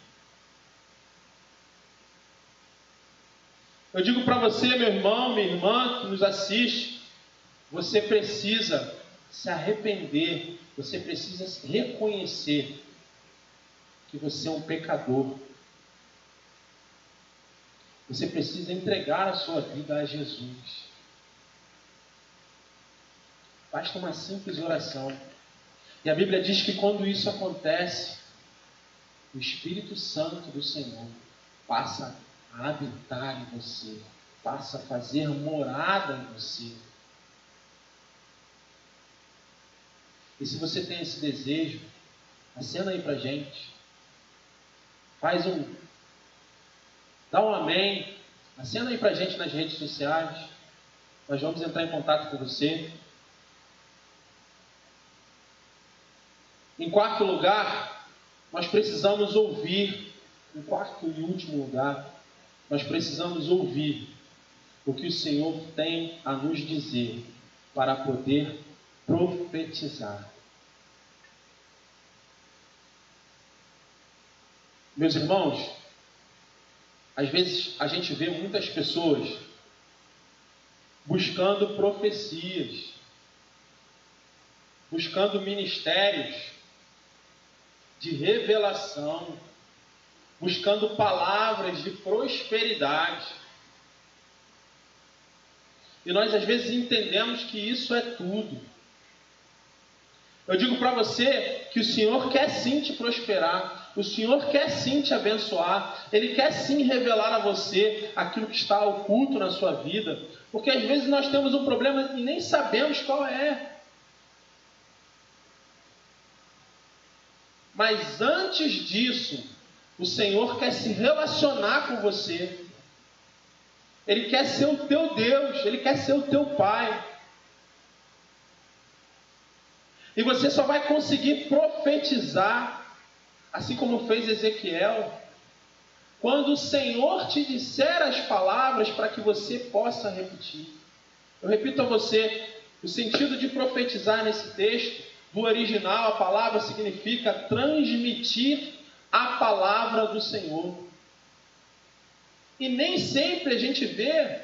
Eu digo para você, meu irmão, minha irmã, que nos assiste, você precisa se arrepender, você precisa reconhecer que você é um pecador. Você precisa entregar a sua vida a Jesus. Basta uma simples oração. E a Bíblia diz que quando isso acontece, o Espírito Santo do Senhor passa a habitar em você, passa a fazer morada em você. E se você tem esse desejo, acena aí pra gente. Dá um amém. Acena aí pra gente nas redes sociais. Nós vamos entrar em contato com você. Em quarto lugar, nós precisamos ouvir. Em quarto e último lugar, nós precisamos ouvir o que o Senhor tem a nos dizer para poder profetizar. Meus irmãos, às vezes a gente vê muitas pessoas buscando profecias, buscando ministérios de revelação, buscando palavras de prosperidade. E nós às vezes entendemos que isso é tudo. Eu digo para você que o Senhor quer sim te prosperar, o Senhor quer sim te abençoar, Ele quer sim revelar a você aquilo que está oculto na sua vida, porque às vezes nós temos um problema e nem sabemos qual é. Mas antes disso, o Senhor quer se relacionar com você. Ele quer ser o teu Deus, Ele quer ser o teu Pai. E você só vai conseguir profetizar, assim como fez Ezequiel, quando o Senhor te disser as palavras para que você possa repetir. Eu repito a você, o sentido de profetizar nesse texto, do original, a palavra significa transmitir a palavra do Senhor. E nem sempre a gente vê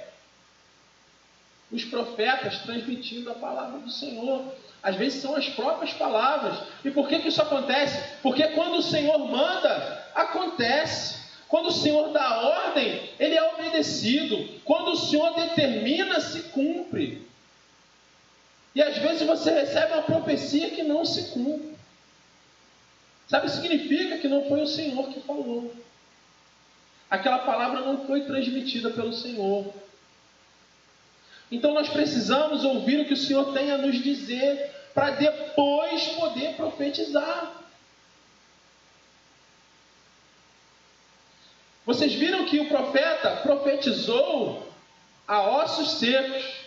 os profetas transmitindo a palavra do Senhor. Às vezes são as próprias palavras. E por que isso acontece? Porque quando o Senhor manda, acontece. Quando o Senhor dá ordem, ele é obedecido. Quando o Senhor determina, se cumpre. E às vezes você recebe uma profecia que não se cumpre. Sabe, significa que não foi o Senhor que falou. Aquela palavra não foi transmitida pelo Senhor. Então nós precisamos ouvir o que o Senhor tem a nos dizer, para depois poder profetizar. Vocês viram que o profeta profetizou a ossos secos.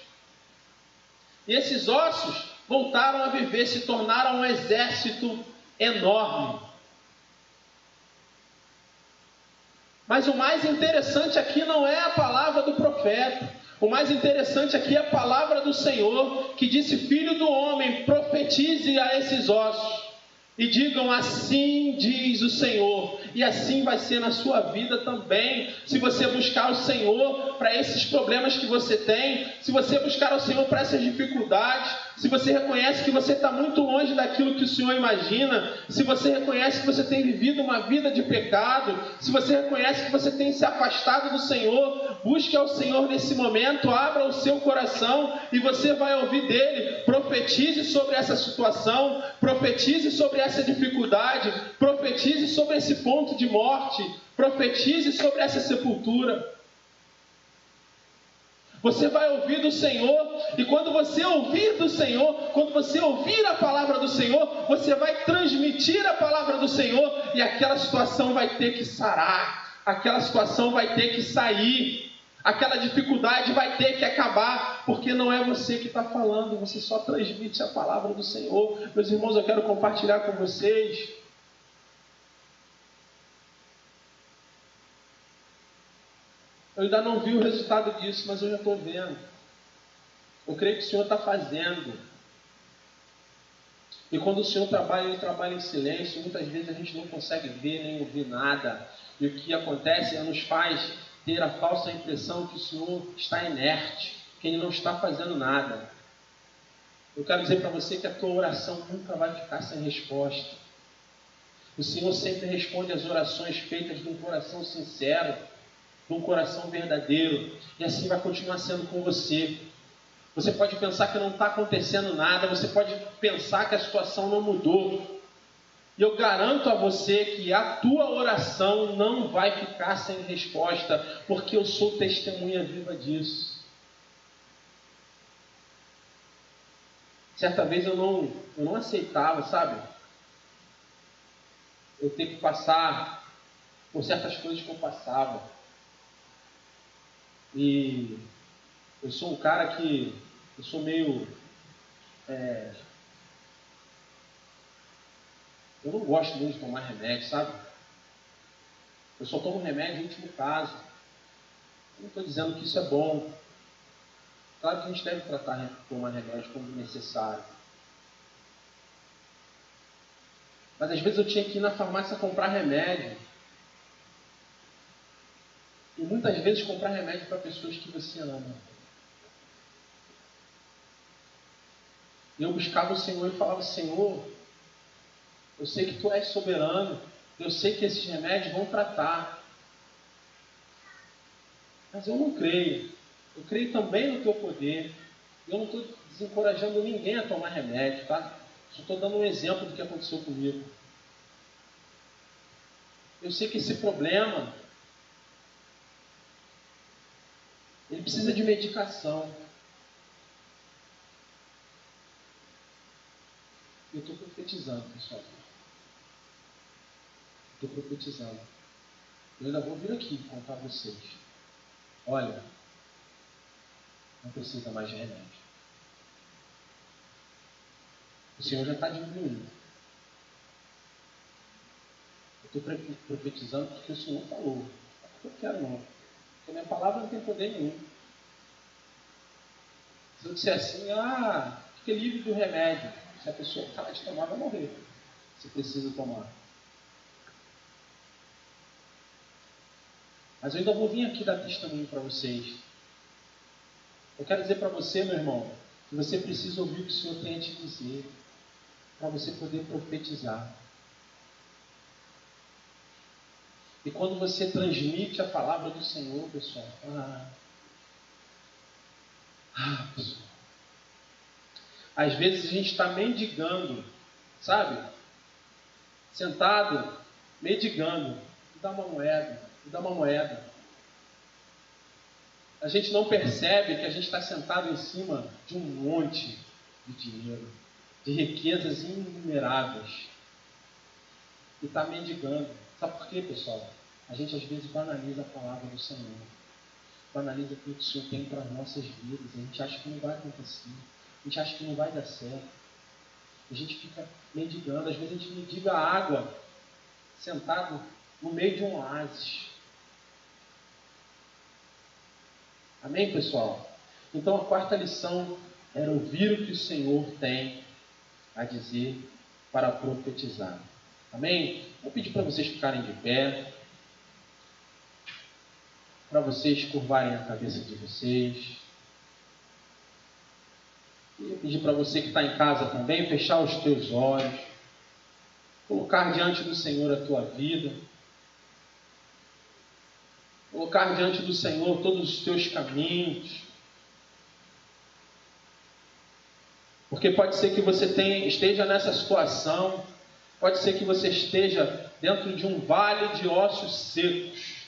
E esses ossos voltaram a viver, se tornaram um exército enorme. Mas o mais interessante aqui não é a palavra do profeta. O mais interessante aqui é a palavra do Senhor, que disse: Filho do homem, profetize a esses ossos. E digam: assim diz o Senhor. E assim vai ser na sua vida também. Se você buscar o Senhor para esses problemas que você tem, se você buscar o Senhor para essas dificuldades, se você reconhece que você está muito longe daquilo que o Senhor imagina, se você reconhece que você tem vivido uma vida de pecado, se você reconhece que você tem se afastado do Senhor, busque ao Senhor nesse momento, abra o seu coração e você vai ouvir dele. Profetize sobre essa situação, profetize sobre essa dificuldade, profetize sobre esse ponto de morte, profetize sobre essa sepultura. Você vai ouvir do Senhor, e quando você ouvir do Senhor, quando você ouvir a palavra do Senhor, você vai transmitir a palavra do Senhor, e aquela situação vai ter que sarar, aquela situação vai ter que sair, aquela dificuldade vai ter que acabar, porque não é você que está falando, você só transmite a palavra do Senhor. Meus irmãos, eu quero compartilhar com vocês. Eu ainda não vi o resultado disso, mas eu já estou vendo. Eu creio que o Senhor está fazendo. E quando o Senhor trabalha, Ele trabalha em silêncio. Muitas vezes a gente não consegue ver nem ouvir nada. E o que acontece é nos faz ter a falsa impressão que o Senhor está inerte, que Ele não está fazendo nada. Eu quero dizer para você que a tua oração nunca vai ficar sem resposta. O Senhor sempre responde às orações feitas de um coração sincero, de um coração verdadeiro, e assim vai continuar sendo com você. Você pode pensar que não está acontecendo nada, você pode pensar que a situação não mudou, e eu garanto a você que a tua oração não vai ficar sem resposta, porque eu sou testemunha viva disso. Certa vez eu não aceitava, sabe? Eu ter que passar por certas coisas que eu passava. E eu sou um cara que eu sou meio... eu não gosto muito de tomar remédio, sabe? Eu só tomo remédio em último caso. Eu não estou dizendo que isso é bom. Claro que a gente deve tomar remédio como necessário. Mas às vezes eu tinha que ir na farmácia comprar remédio. E muitas vezes comprar remédio para pessoas que você ama. E eu buscava o Senhor e falava: Senhor, eu sei que Tu és soberano. Eu sei que esses remédios vão tratar. Mas eu não creio. Eu creio também no teu poder. Eu não estou desencorajando ninguém a tomar remédio, tá? Só estou dando um exemplo do que aconteceu comigo. Eu sei que esse problema, ele precisa de medicação. Eu estou profetizando, pessoal. Estou profetizando. Eu ainda vou vir aqui contar a vocês. Olha, não precisa mais de remédio. O Senhor já está diminuindo. Eu estou profetizando porque o Senhor falou. Não é porque eu quero não. Porque a minha palavra não tem poder nenhum. Se eu disser assim, fique livre do remédio. Se a pessoa parar de tomar, vai morrer. Você precisa tomar. Mas eu ainda vou vir aqui dar testemunho para vocês. Eu quero dizer para você, meu irmão, que você precisa ouvir o que o Senhor tem a te dizer, para você poder profetizar. E quando você transmite a palavra do Senhor, pessoal, pessoal, às vezes a gente está mendigando, sabe? Sentado, mendigando, me dá uma moeda, me dá uma moeda. A gente não percebe que a gente está sentado em cima de um monte de dinheiro, de riquezas inumeráveis, e está mendigando. Sabe por quê, pessoal? A gente às vezes banaliza a palavra do Senhor, banaliza aquilo que o Senhor tem para as nossas vidas. A gente acha que não vai acontecer, a gente acha que não vai dar certo. A gente fica mendigando, às vezes a gente mendiga água, sentado no meio de um oásis. Amém, pessoal? Então a quarta lição era ouvir o que o Senhor tem a dizer para profetizar. Amém? Vou pedir para vocês ficarem de pé, para vocês curvarem a cabeça de vocês. E eu pedir para você que está em casa também, fechar os teus olhos, colocar diante do Senhor a tua vida, colocar diante do Senhor todos os teus caminhos. Porque pode ser que você esteja nessa situação, pode ser que você esteja dentro de um vale de ossos secos.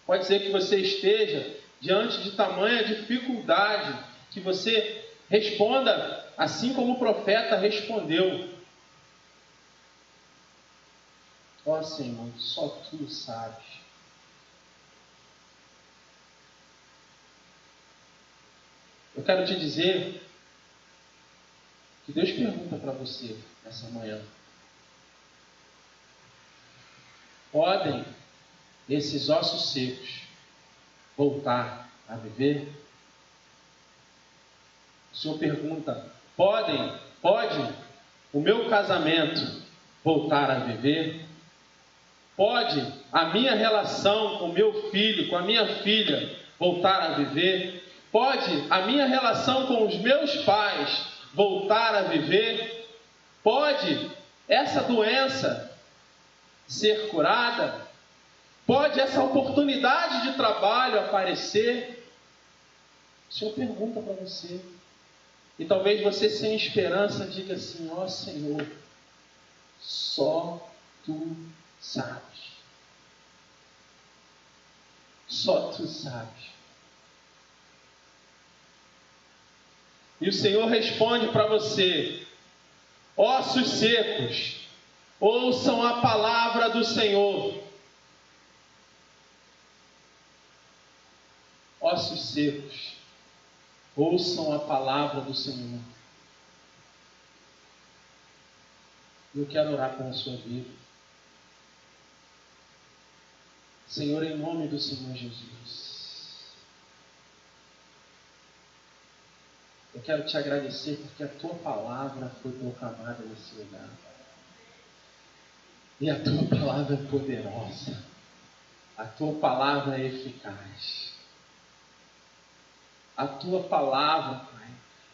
Pode ser que você esteja diante de tamanha dificuldade, que você responda assim como o profeta respondeu. Ó Senhor, só Tu sabes. Eu quero te dizer que Deus pergunta para você nessa manhã: podem esses ossos secos voltar a viver? O Senhor pergunta: pode o meu casamento voltar a viver? Pode a minha relação com o meu filho, com a minha filha voltar a viver? Pode a minha relação com os meus pais voltar a viver? Pode essa doença ser curada? Pode essa oportunidade de trabalho aparecer? O Senhor pergunta para você. E talvez você, sem esperança, diga assim: ó Senhor, só Tu sabes. Só Tu sabes. E o Senhor responde para você: ossos secos, ouçam a palavra do Senhor. Ossos secos, ouçam a palavra do Senhor. Eu quero orar com a sua vida. Senhor, em nome do Senhor Jesus, eu quero te agradecer porque a Tua palavra foi proclamada nesse lugar. E a Tua palavra é poderosa. A Tua palavra é eficaz. A Tua palavra, Pai,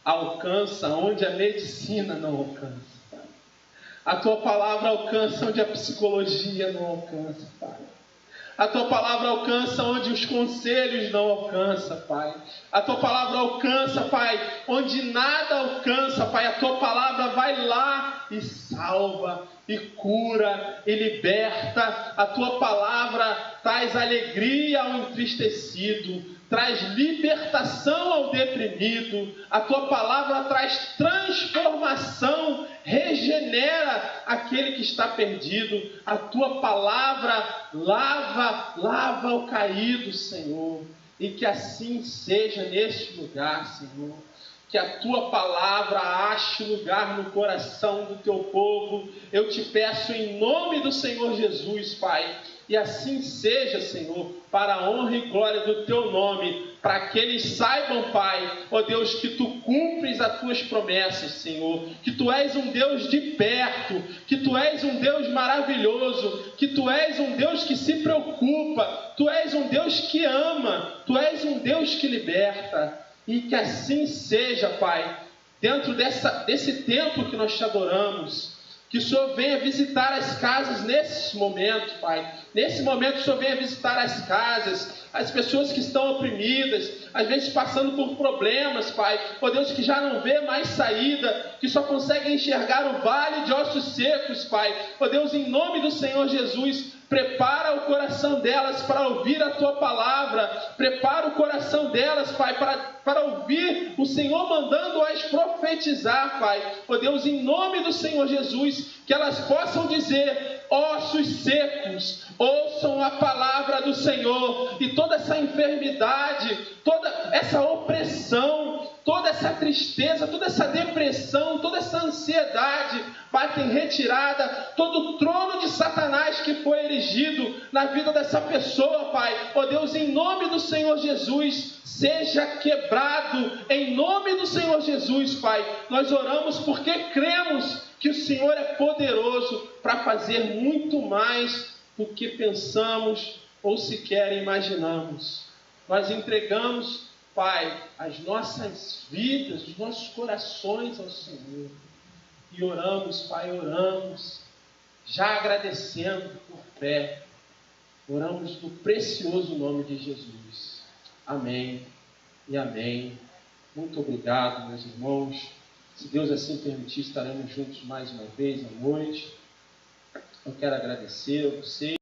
alcança onde a medicina não alcança. A tua palavra alcança onde a psicologia não alcança, Pai. A tua palavra alcança onde os conselhos não alcançam, Pai. A tua palavra alcança, Pai, onde nada alcança, Pai. A tua palavra vai lá e salva, e cura, e liberta. A tua palavra traz alegria ao entristecido, traz libertação ao deprimido. A tua palavra traz transformação, regenera aquele que está perdido. A tua palavra lava o caído, Senhor. E que assim seja neste lugar, Senhor. Que a tua palavra ache lugar no coração do teu povo. Eu te peço em nome do Senhor Jesus, Pai. E assim seja, Senhor, para a honra e glória do teu nome, para que eles saibam, Pai, ó Deus, que tu cumpres as tuas promessas, Senhor, que tu és um Deus de perto, que tu és um Deus maravilhoso, que tu és um Deus que se preocupa, tu és um Deus que ama, tu és um Deus que liberta. E que assim seja, Pai, dentro desse tempo que nós te adoramos, que o Senhor venha visitar as casas nesse momento, Pai. Nesse momento o Senhor venha visitar as casas, as pessoas que estão oprimidas, às vezes passando por problemas, Pai. Ó Deus, que já não vê mais saída, que só consegue enxergar o vale de ossos secos, Pai. Ó Deus, em nome do Senhor Jesus, prepara o coração delas para ouvir a Tua palavra. Prepara o coração delas, Pai, para ouvir o Senhor mandando-as profetizar, Pai. Ó Deus, em nome do Senhor Jesus, que elas possam dizer: ossos secos, ouçam a palavra do Senhor. E toda essa enfermidade, toda essa opressão, toda essa tristeza, toda essa depressão, toda essa ansiedade, batem retirada, todo o trono de Satanás que foi erigido na vida dessa pessoa, Pai. Ó Deus, em nome do Senhor Jesus, seja quebrado, em nome do Senhor Jesus, Pai. Nós oramos porque cremos que o Senhor é poderoso para fazer muito mais do que pensamos ou sequer imaginamos. Nós entregamos, Pai, as nossas vidas, os nossos corações ao Senhor. E oramos, Pai, oramos, já agradecendo por fé. Oramos no precioso nome de Jesus. Amém e amém. Muito obrigado, meus irmãos. Se Deus assim permitir, estaremos juntos mais uma vez à noite. Eu quero agradecer a você.